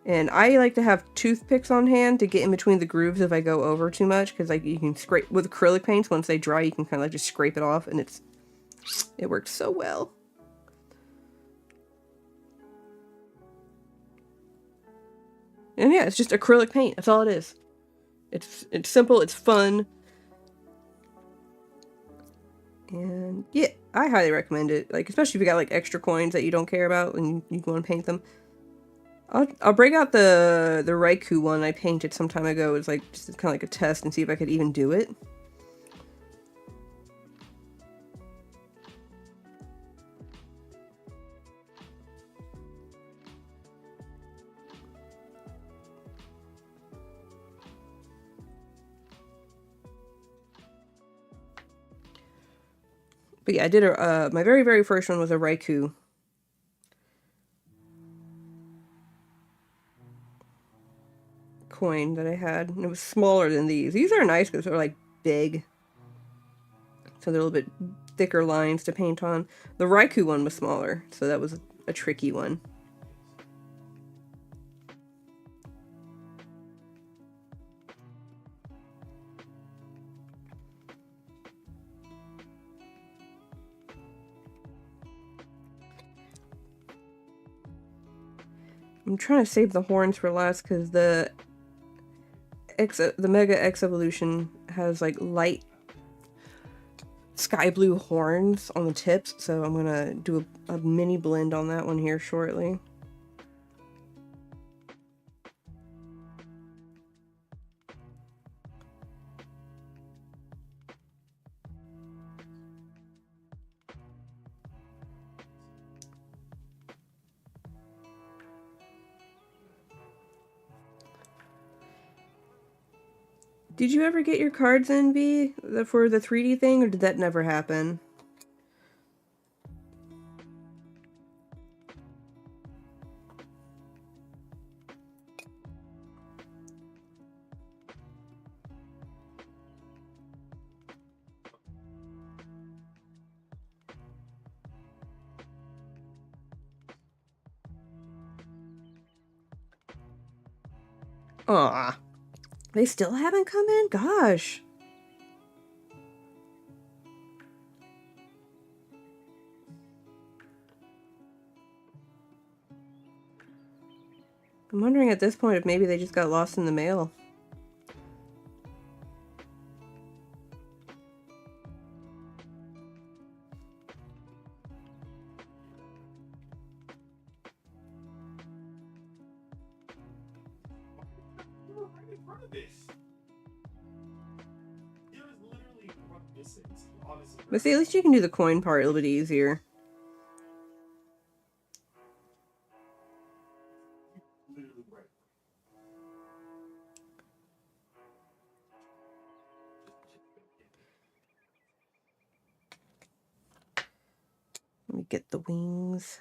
and I like to have toothpicks on hand to get in between the grooves if I go over too much, because like you can scrape with acrylic paints. Once they dry, you can kind of like just scrape it off, and it works so well. And yeah, it's just acrylic paint. That's all it is. It's simple, it's fun. And yeah, I highly recommend it. Like, especially if you got like extra coins that you don't care about and you want to paint them. I'll break out the Raikou one I painted some time ago. It's like just kind of like a test and see if I could even do it. But yeah, I did my very first one was a Raikou. Coin that I had, and it was smaller than these. These are nice because they're like big, so they're a little bit thicker lines to paint on. The Raikou one was smaller, so that was a tricky one. I'm trying to save the horns for last because the Mega X Evolution has like light sky blue horns on the tips, so I'm gonna do a mini blend on that one here shortly. Did you ever get your cards in, V, for the 3D thing, or did that never happen? Aw. They still haven't come in? Gosh. I'm wondering at this point if maybe they just got lost in the mail. But see, at least you can do the coin part a little bit easier. Let me get the wings.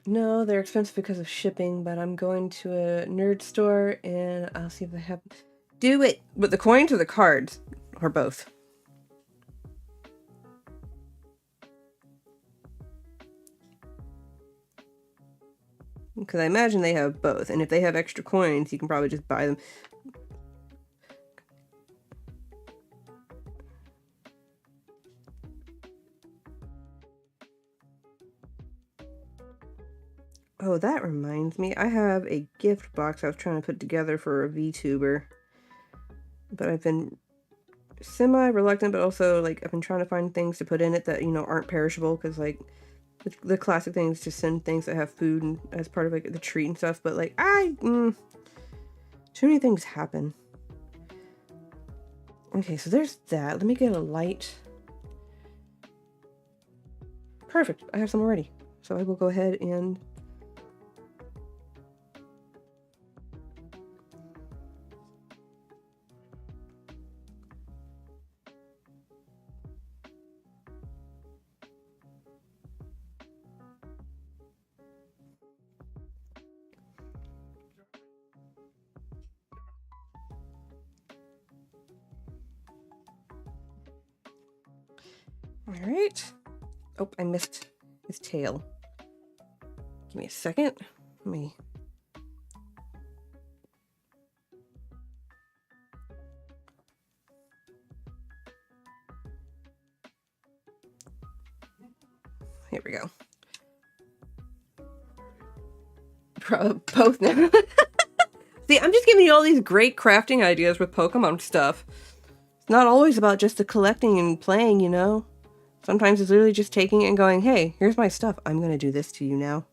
No, they're expensive because of shipping, but I'm going to a nerd store and I'll see if they have... Do it! But the coins or the cards? Or both? Because I imagine they have both, and if they have extra coins, you can probably just buy them. Oh, that reminds me. I have a gift box I was trying to put together for a VTuber. But I've been semi-reluctant, but also, like, I've been trying to find things to put in it that, you know, aren't perishable. Because, like, the classic thing is to send things that have food and, as part of, like, the treat and stuff. But, like, too many things happen. Okay, so there's that. Let me get a light. Perfect. I have some already. So I will go ahead and... Alright. Oh, I missed his tail. Give me a second. Let me... Here we go. Both now. See, I'm just giving you all these great crafting ideas with Pokemon stuff. It's not always about just the collecting and playing, you know? Sometimes it's literally just taking it and going, hey, here's my stuff. I'm gonna do this to you now.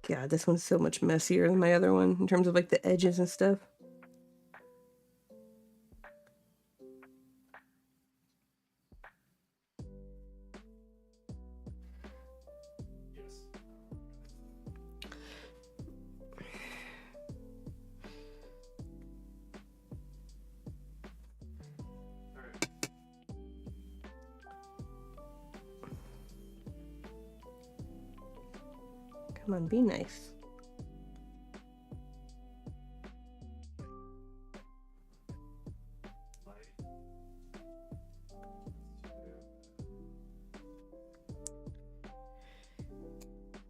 God, this one's so much messier than my other one in terms of like the edges and stuff. Yes. Alright. Come on, be nice.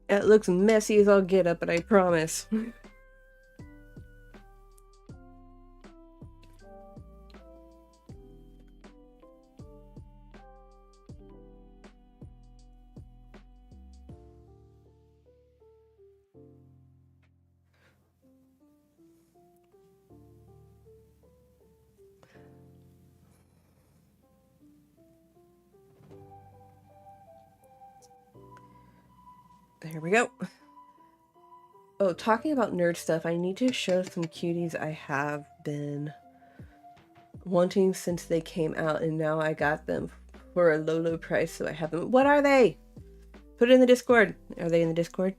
It looks messy as all get up, but I promise. There we go. Oh, talking about nerd stuff, I need to show some cuties I have been wanting since they came out, and now I got them for a low price, so I have them. What are they? Put it in the Discord. Are they in the Discord?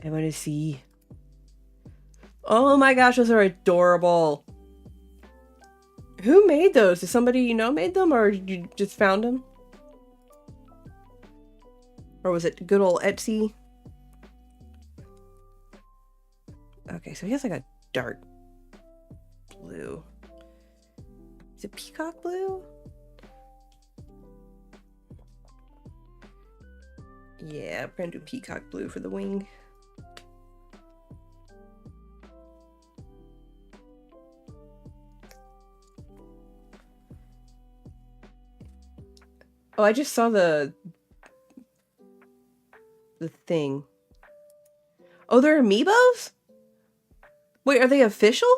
I want to see. Oh my gosh, those are adorable. Who made those? Did somebody you know made them, or you just found them? Or was it good old Etsy? Okay, so he has like a dark blue. Is it peacock blue? Yeah, I'm gonna do peacock blue for the wing. Oh, I just saw the thing. Oh, they're amiibos? Wait, are they official?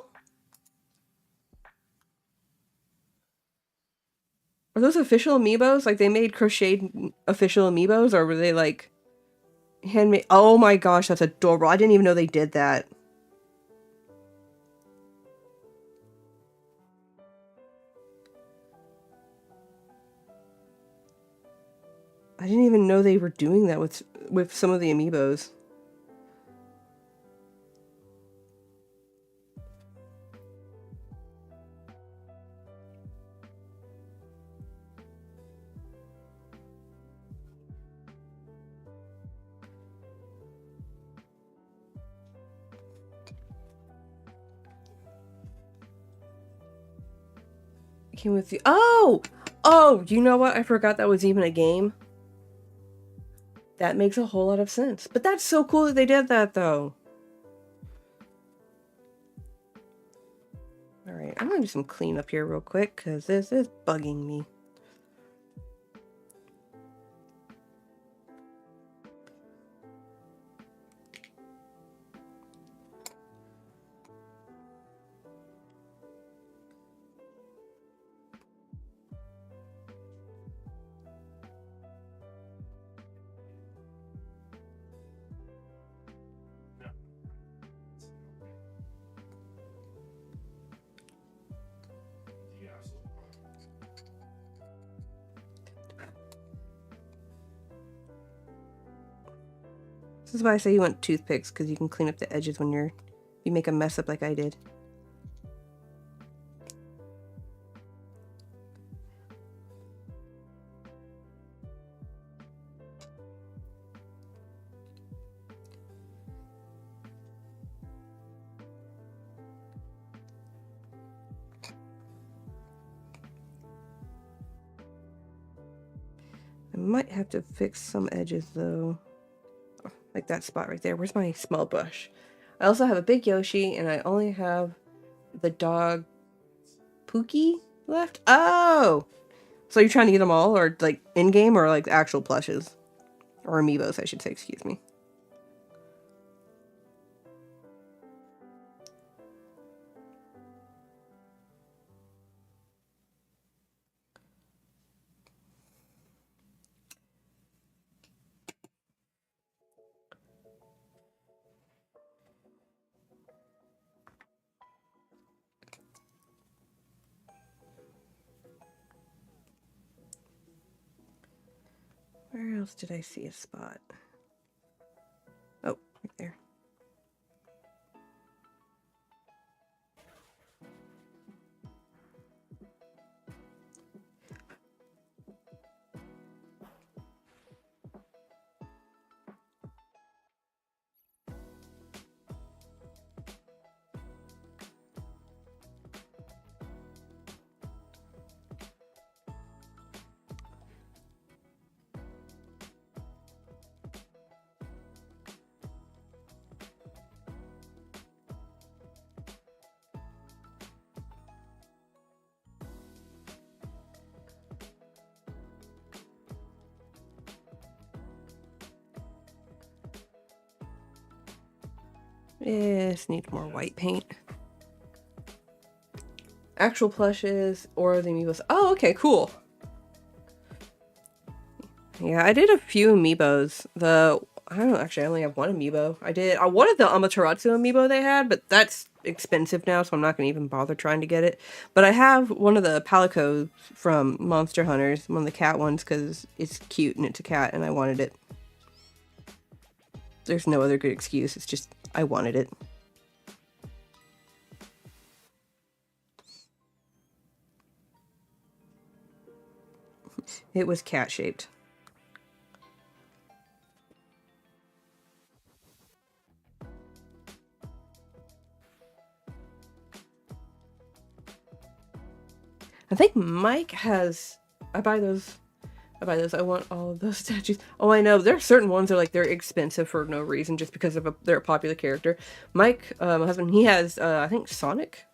Are those official amiibos? Like they made crocheted official amiibos, or were they like handmade? Oh my gosh, that's adorable. I didn't even know they did that. I didn't even know they were doing that with some of the amiibos. Came with the oh, you know what? I forgot that was even a game. That makes a whole lot of sense. But that's so cool that they did that, though. Alright, I'm gonna do some cleanup here real quick, because this is bugging me. This is why I say you want toothpicks, because you can clean up the edges when you make a mess up like I did. I might have to fix some edges though. Like that spot right there. Where's my small brush? I also have a big Yoshi, and I only have the dog Pookie left. Oh! So you're trying to get them all, or like in-game, or like actual plushes? Or amiibos, I should say, excuse me. Where else did I see a spot? Oh, right there. This needs more white paint. Actual plushes or the amiibos. Oh, okay, cool. Yeah, I did a few amiibos. I don't know, actually I only have one amiibo. I wanted the Amaterasu amiibo they had, but that's expensive now, so I'm not gonna even bother trying to get it. But I have one of the Palicos from Monster Hunters, one of the cat ones, because it's cute and it's a cat and I wanted it. There's no other good excuse, it's just I wanted it. It was cat shaped. I think Mike has. I buy those. I want all of those statues. Oh, I know. There are certain ones that are like they're expensive for no reason, just because of they're a popular character. Mike, my husband, he has. I think Sonic.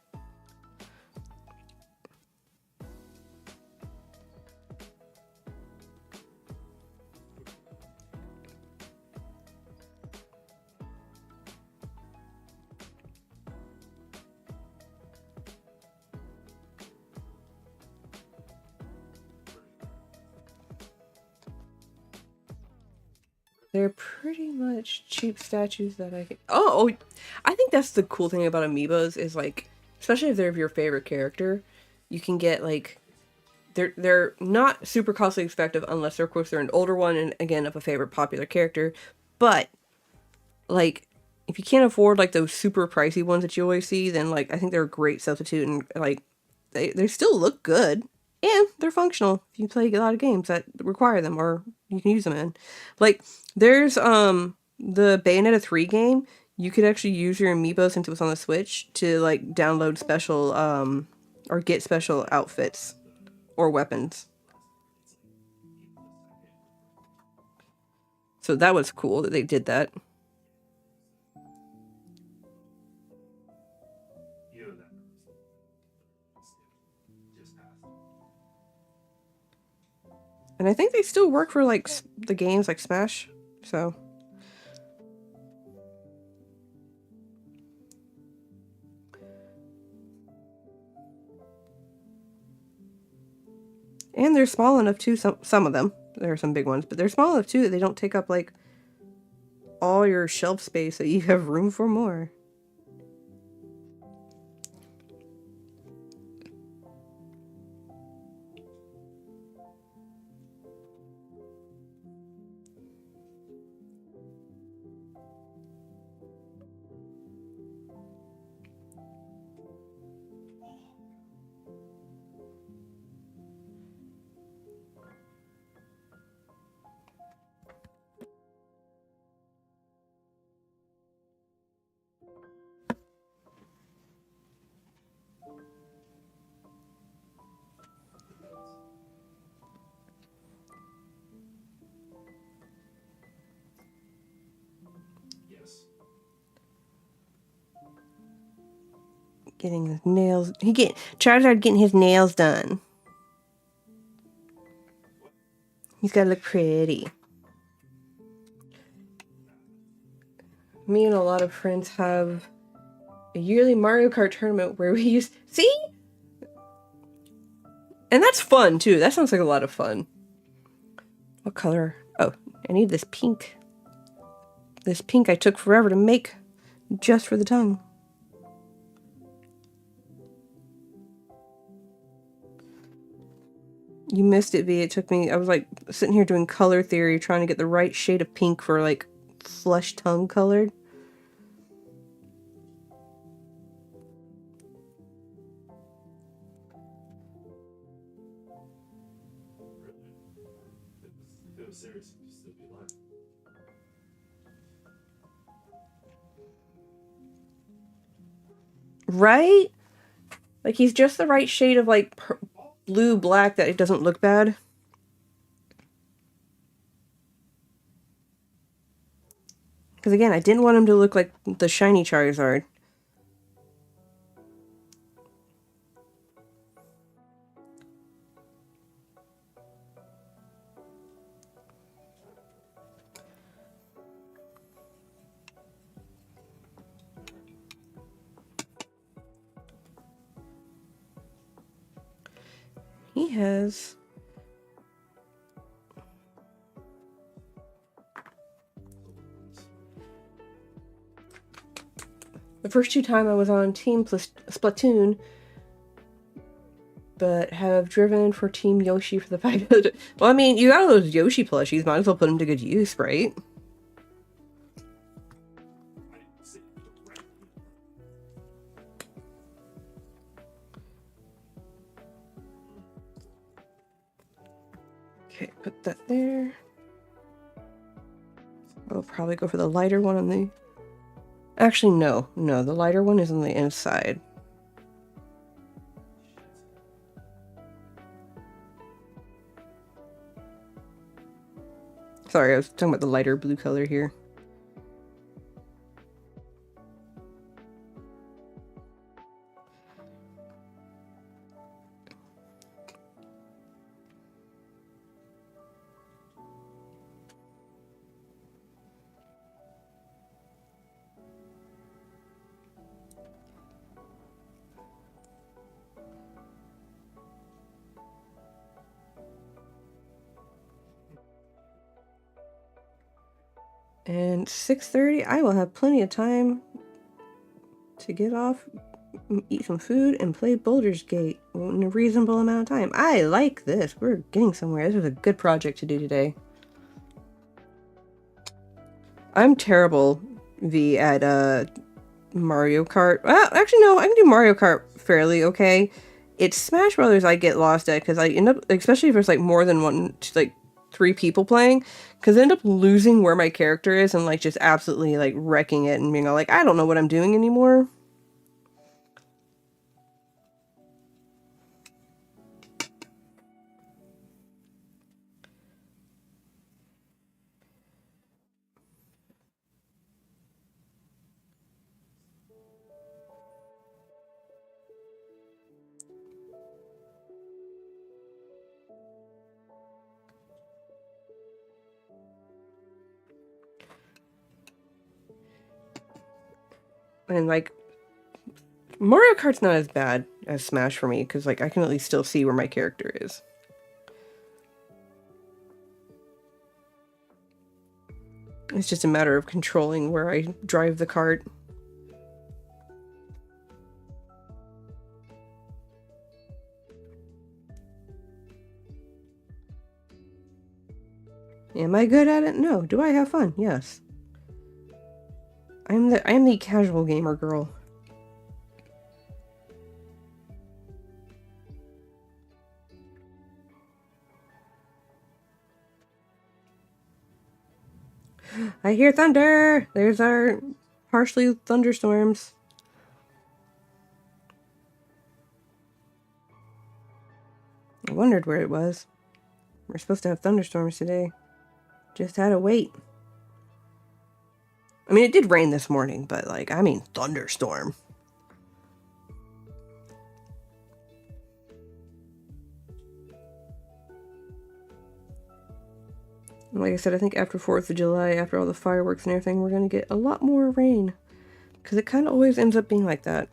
They're pretty much cheap statues that I can. Oh, I think that's the cool thing about amiibos is like, especially if they're your favorite character, you can get like, they're not super costly expensive unless they're, of course they're an older one and again of a favorite popular character, but like if you can't afford like those super pricey ones that you always see, then like I think they're a great substitute and like they still look good and they're functional if you play a lot of games that require them or you can use them in. Like there's the Bayonetta 3 game, you could actually use your amiibo since it was on the Switch to like download special or get special outfits or weapons. So that was cool that they did that. You know that just passed. And I think they still work for like the games like Smash. So and they're small enough too. Some of them. There are some big ones, but they're small enough too that they don't take up like all your shelf space, so you have room for more. Yes. Getting his nails. Charizard getting his nails done. He's gotta look pretty. Me and a lot of friends have a yearly Mario Kart tournament where we use. See? And that's fun too. That sounds like a lot of fun. What color? Oh, I need this pink. This pink I took forever to make just for the tongue. You missed it, V. It took me, I was like sitting here doing color theory, trying to get the right shade of pink for like flesh tongue colored. It was serious. You'd still be alive. Right? Like he's just the right shade of like blue black that it doesn't look bad. Because again, I didn't want him to look like the shiny Charizard. He has... The first 2 times I was on Team Splatoon, but have driven for Team Yoshi for the fact that... Well, I mean, you got all those Yoshi plushies, might as well put them to good use, right? Okay, put that there. I'll probably go for the lighter one on the... Actually, no. No, the lighter one is on the inside. Sorry, I was talking about the lighter blue color here. And 6:30, I will have plenty of time to get off, eat some food, and play Baldur's Gate in a reasonable amount of time. I like this. We're getting somewhere. This is a good project to do today. I'm terrible, V, at Mario Kart. Well, actually, no, I can do Mario Kart fairly okay. It's Smash Brothers I get lost at because I end up, especially if there's like more than one, like 3 people playing, because I end up losing where my character is and like just absolutely like wrecking it and being all like, I don't know what I'm doing anymore. And like Mario Kart's not as bad as Smash for me because like I can at least still see where my character is. It's just a matter of controlling where I drive the cart. Am I good at it? No. Do I have fun? Yes. I'm the casual gamer girl. I hear thunder! There's our partially thunderstorms. I wondered where it was. We're supposed to have thunderstorms today. Just had to wait. I mean, it did rain this morning, but like, I mean, thunderstorm. Like I said, I think after 4th of July, after all the fireworks and everything, we're going to get a lot more rain. Because it kind of always ends up being like that.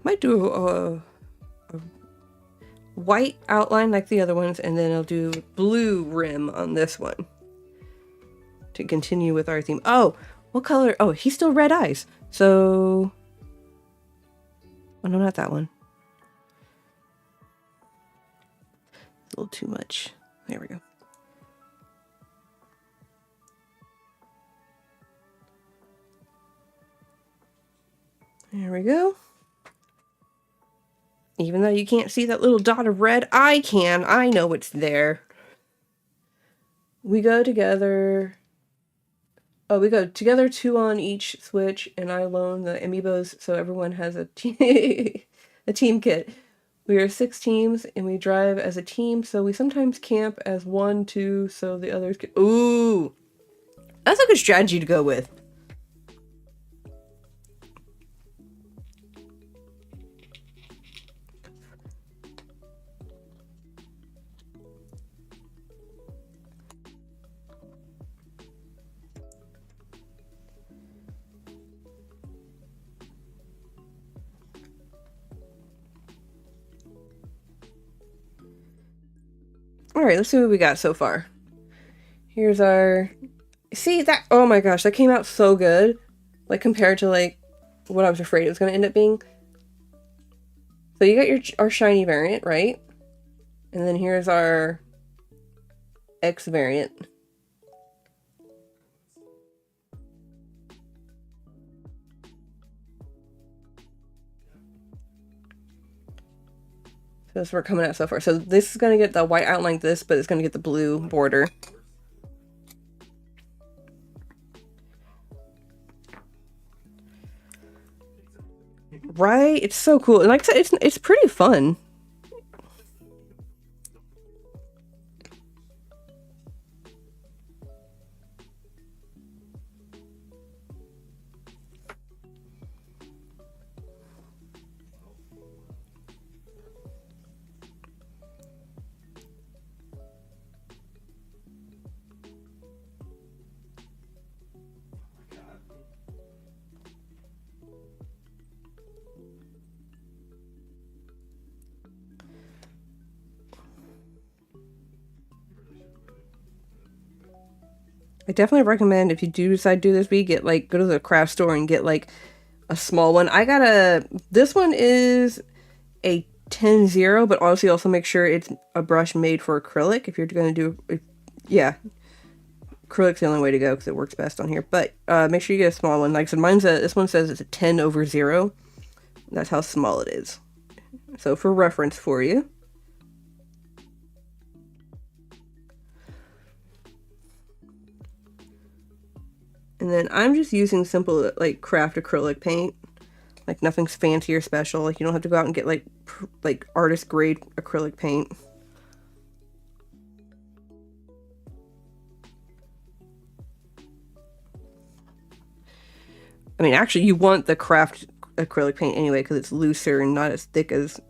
Might do a white outline like the other ones, and then I'll do blue rim on this one to continue with our theme. Oh, what color? Oh, he's still red eyes. So, oh no, not that one. A little too much. There we go. There we go. Even though you can't see that little dot of red, I can. I know it's there. We go together. Oh, we go together 2 on each Switch, and I loan the amiibos so everyone has a a team kit. We are 6 teams, and we drive as a team, so we sometimes camp as 1, 2, so the others can... Ooh! That's a good strategy to go with. Alright, let's see what we got so far. Here's our... See, that... Oh my gosh, that came out so good. Like, compared to, like, what I was afraid it was going to end up being. So you got our shiny variant, right? And then here's our X variant. So that's what we're coming at so far. So this is going to get the white outline like this, but it's going to get the blue border. Right? It's so cool. And like I said, it's pretty fun. I definitely recommend if you do decide to do this week, get like, go to the craft store and get like a small one. This one is a 10-0, but honestly also make sure it's a brush made for acrylic if you're going to do, yeah. Acrylic's the only way to go because it works best on here. But make sure you get a small one. Like I said, this one says it's a 10/0. That's how small it is. So for reference for you. And then I'm just using simple, like, craft acrylic paint. Like, nothing's fancy or special. Like, you don't have to go out and get, like artist grade acrylic paint. I mean, actually, you want the craft acrylic paint anyway, because it's looser and not as thick as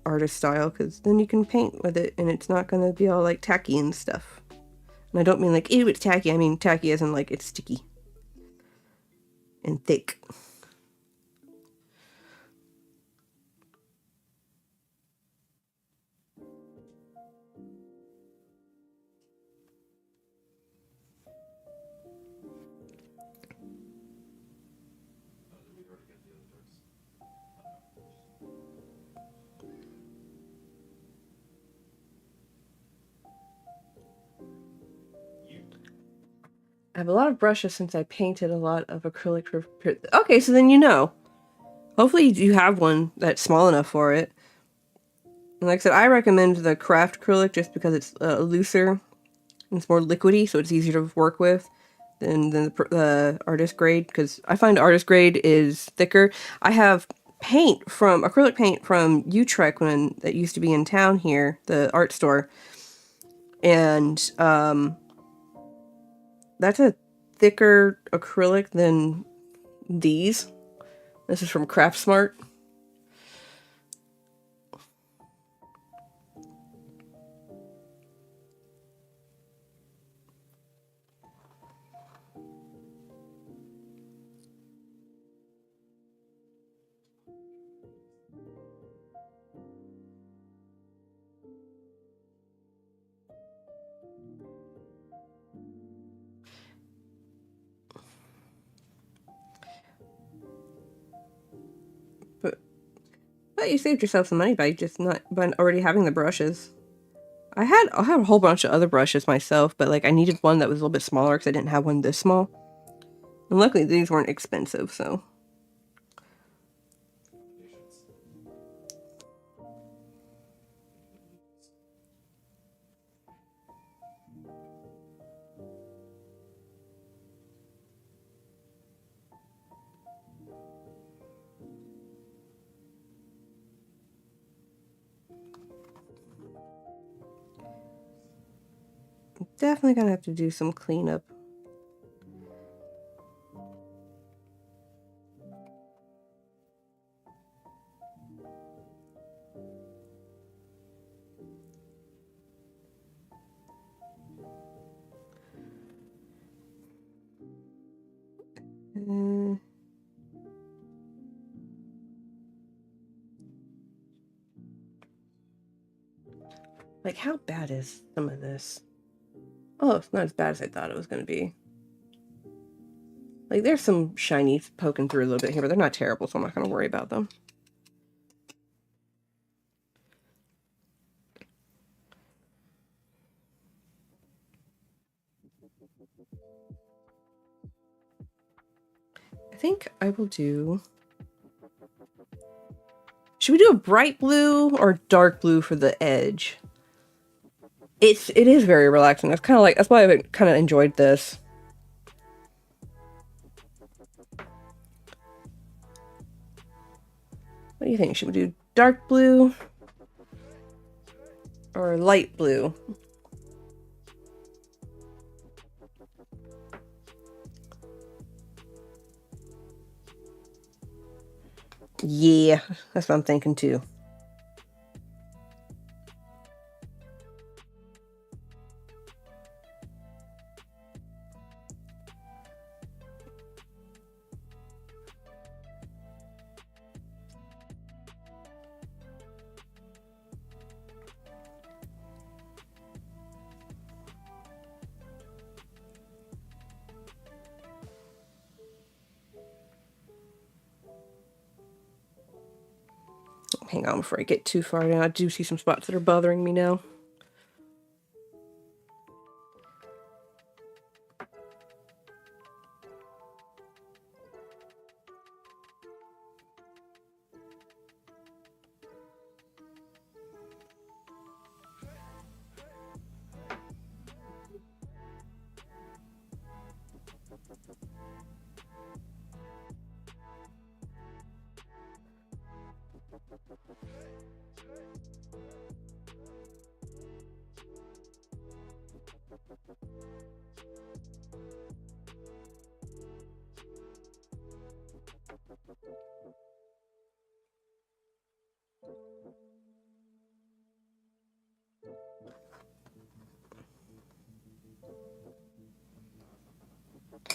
artist style, because then you can paint with it, and it's not going to be all, like, tacky and stuff. And I don't mean, like, ew, it's tacky. I mean tacky as in, like, it's sticky. And thick. I have a lot of brushes since I painted a lot of acrylic. Okay, so then you know. Hopefully you have one that's small enough for it. And like I said, I recommend the craft acrylic just because it's looser and it's more liquidy, so it's easier to work with than the artist grade, because I find artist grade is thicker. I have acrylic paint from Utrecht that used to be in town here, the art store. And that's a thicker acrylic than these. This is from Craft Smart. But you saved yourself some money by just not by already having the brushes. I had a whole bunch of other brushes myself, but like I needed one that was a little bit smaller because I didn't have one this small. And luckily these weren't expensive, so. Definitely gonna have to do some cleanup. Like, how bad is some of this? Oh, it's not as bad as I thought it was gonna be. Like, there's some shiny poking through a little bit here, but they're not terrible, so I'm not gonna worry about them. I think I will do... Should we do a bright blue or dark blue for the edge? It is very relaxing. That's kind of like, that's why I kind of enjoyed this. What do you think? Should we do dark blue or light blue? Yeah, that's what I'm thinking too. Hang on before I get too far down. I do see some spots that are bothering me now.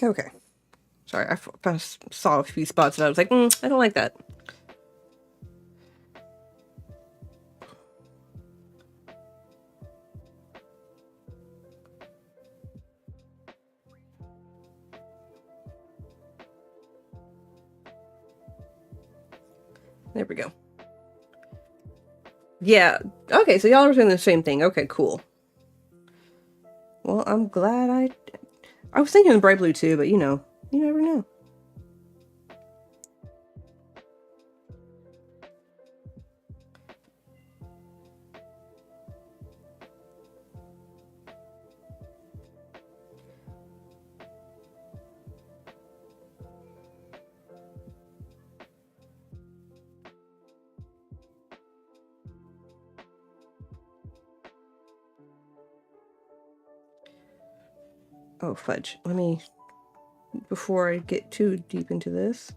Okay. Sorry, I saw a few spots and I was like, I don't like that. There we go. Yeah. Okay, so y'all are doing the same thing. Okay, cool. Well, I'm glad I was thinking the bright blue too, but you know, you never know. Oh, fudge. Let me, before I get too deep into this.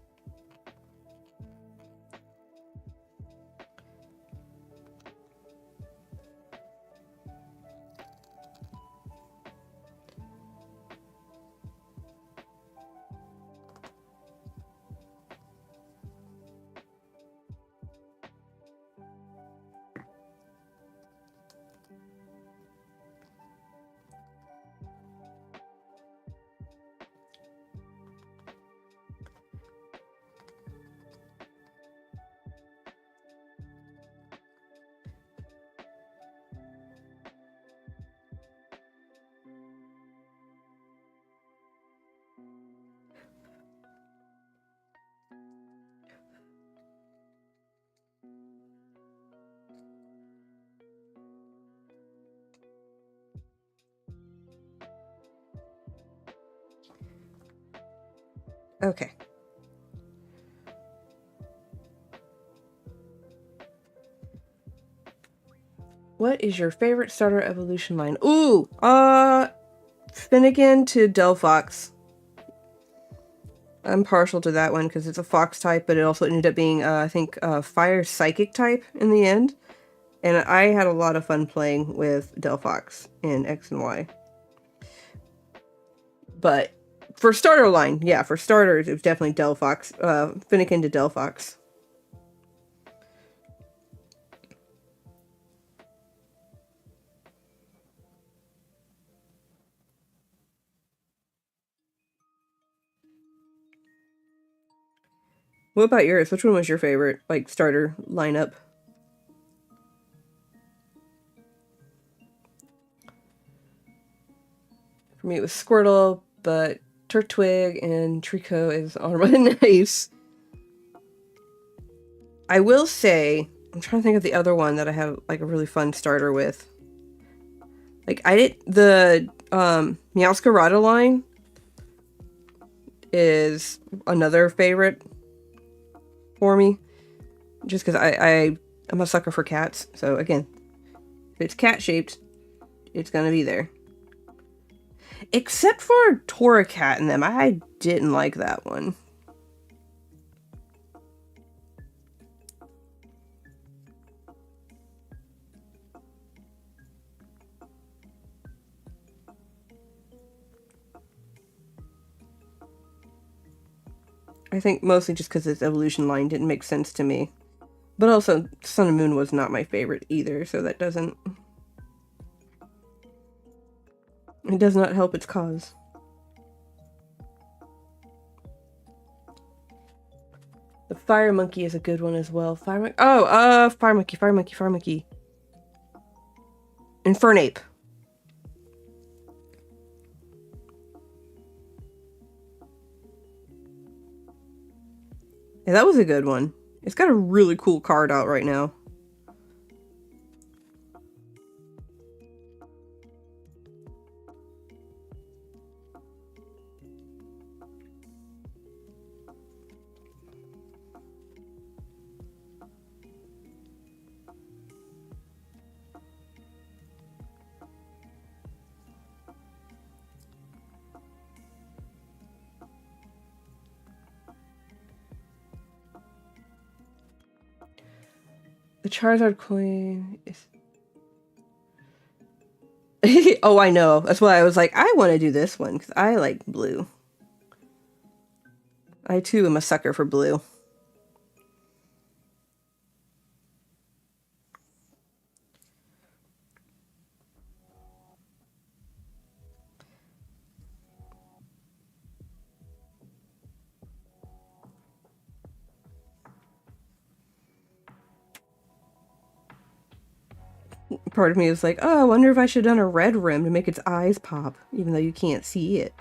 Okay. What is your favorite starter evolution line? Ooh, Finnegan to Delphox. I'm partial to that one because it's a fox type, but it also ended up being, I think, fire psychic type in the end. And I had a lot of fun playing with Delphox in X and Y. But for starter line, yeah, for starters, it was definitely Delphox. Finnegan to Delphox. What about yours? Which one was your favorite, like, starter lineup? For me, it was Squirtle, but Turtwig and Trico is honorable. Nice. I will say, I'm trying to think of the other one that I had, like, a really fun starter with. Like, I did, the, Meowscarada line is another favorite for me. Just because I'm a sucker for cats. So, again, if it's cat-shaped, it's gonna be there. Except for Torracat in them. I didn't like that one. I think mostly just because its evolution line didn't make sense to me. But also, Sun and Moon was not my favorite either, so that doesn't... It does not help its cause. The Fire Monkey is a good one as well. Fire Monkey... Oh, Fire Monkey. Infernape. Yeah, that was a good one. It's got a really cool card out right now. The Charizard coin is... Oh, I know. That's why I was like, I want to do this one, because I like blue. I, too, am a sucker for blue. Part of me is like, oh, I wonder if I should have done a red rim to make its eyes pop, even though you can't see it.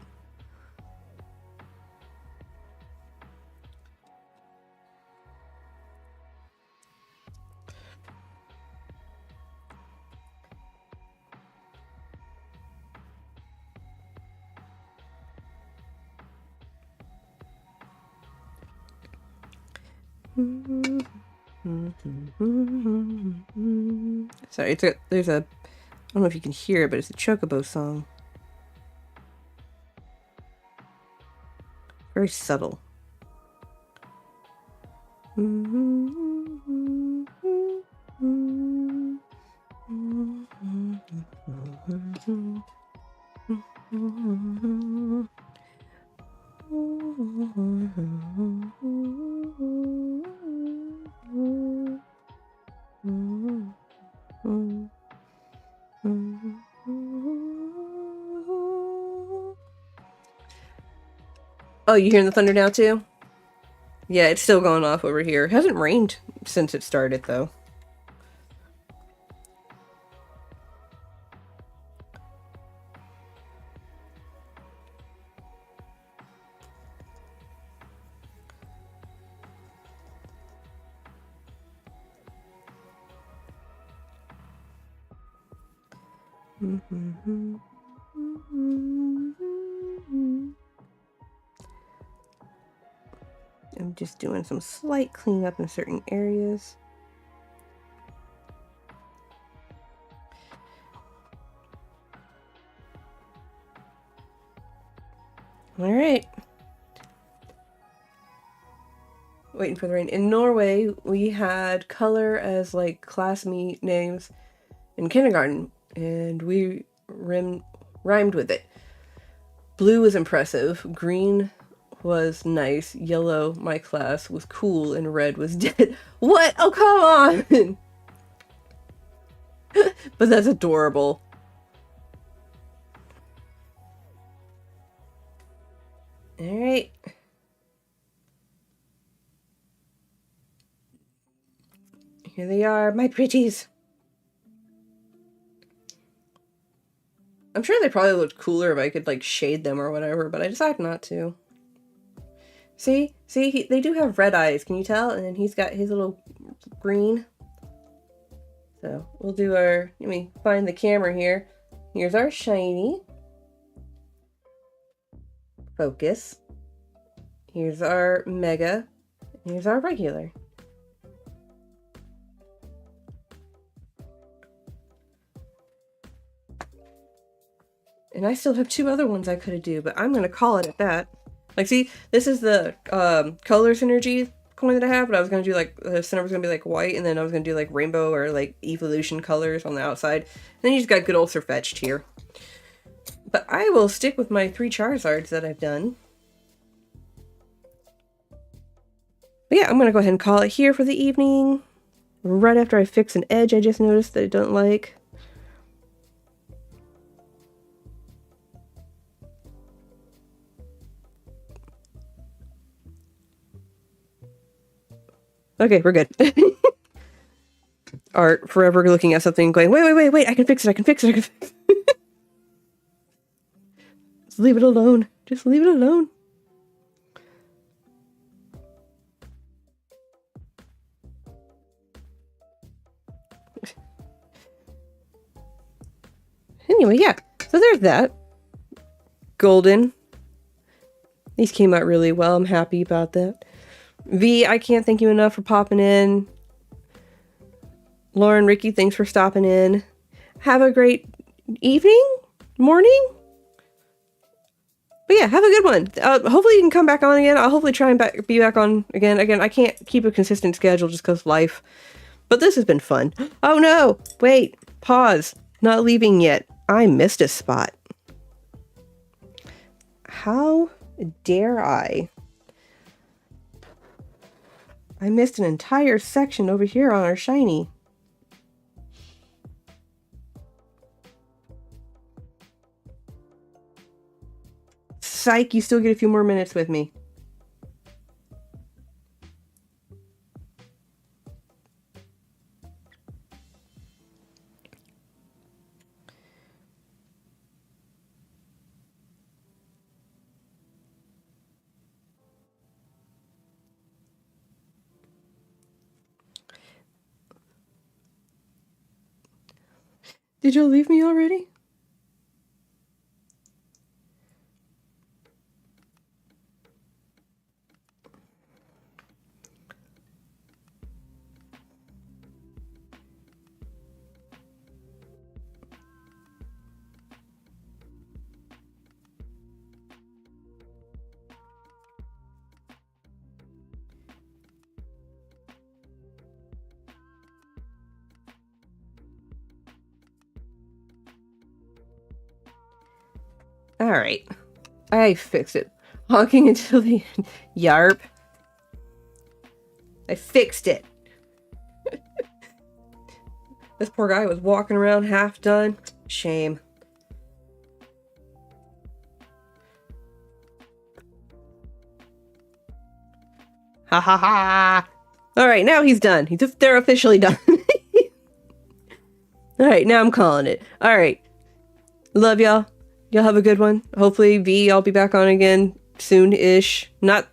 Sorry, there's a, I don't know if you can hear it, but it's a Chocobo song. Very subtle. Oh, you hearing the thunder now too? Yeah, it's still going off over here. It hasn't rained since it started, though. I'm just doing some slight cleanup in certain areas. All right. Waiting for the rain. In Norway, we had color as like class names in kindergarten, and we rhymed with it. Blue was impressive. Green was nice. Yellow, my class, was cool, and red was dead. What? Oh, come on! But that's adorable. Alright. Here they are, my pretties. I'm sure they probably looked cooler if I could, like, shade them or whatever, but I decided not to. See? See? They do have red eyes, can you tell? And then he's got his little green. So, we'll do our... Let me find the camera here. Here's our shiny. Focus. Here's our mega. Here's our regular. And I still have 2 other ones I could do, but I'm going to call it at that. Like, see, this is the color synergy coin that I have, but I was going to do, like, the center was going to be, like, white, and then I was going to do, like, rainbow or, like, evolution colors on the outside. And then you just got good old Sir Fetched here. But I will stick with my 3 Charizards that I've done. But yeah, I'm going to go ahead and call it here for the evening. Right after I fix an edge I just noticed that I don't like. Okay, we're good. Art forever looking at something going, wait, I can fix it, I can fix it. Just leave it alone. Just leave it alone. Anyway, yeah. So there's that. Golden. These came out really well. I'm happy about that. V, I can't thank you enough for popping in. Lauren, Ricky, thanks for stopping in. Have a great evening? Morning? But yeah, have a good one. Hopefully you can come back on again. I'll hopefully try and be back on again. Again, I can't keep a consistent schedule just because of life. But this has been fun. Oh no! Wait. Pause. Not leaving yet. I missed a spot. How dare I? I missed an entire section over here on our shiny. Psych, you still get a few more minutes with me. Did you leave me already? Alright. I fixed it. Honking until the yarp. I fixed it. This poor guy was walking around half done. Shame. Ha ha ha! Alright, now he's done. They're officially done. Alright, now I'm calling it. Alright. Love y'all. Y'all have a good one. Hopefully, V, I'll be back on again soon-ish. Not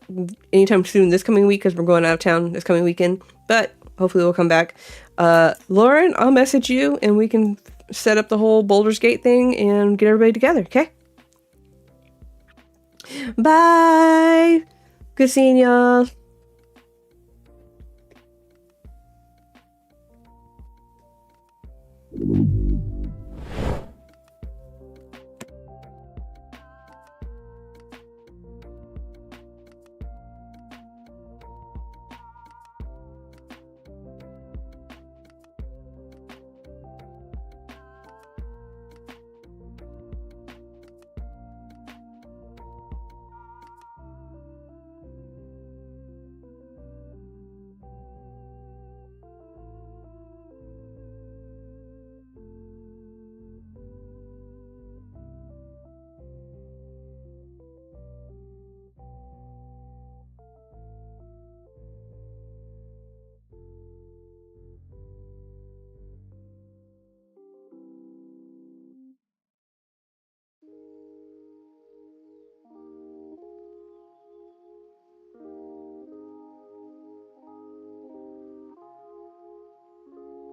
anytime soon this coming week, because we're going out of town this coming weekend. But hopefully we'll come back. Lauren, I'll message you, and we can set up the whole Baldur's Gate thing and get everybody together, okay? Bye! Good seeing y'all.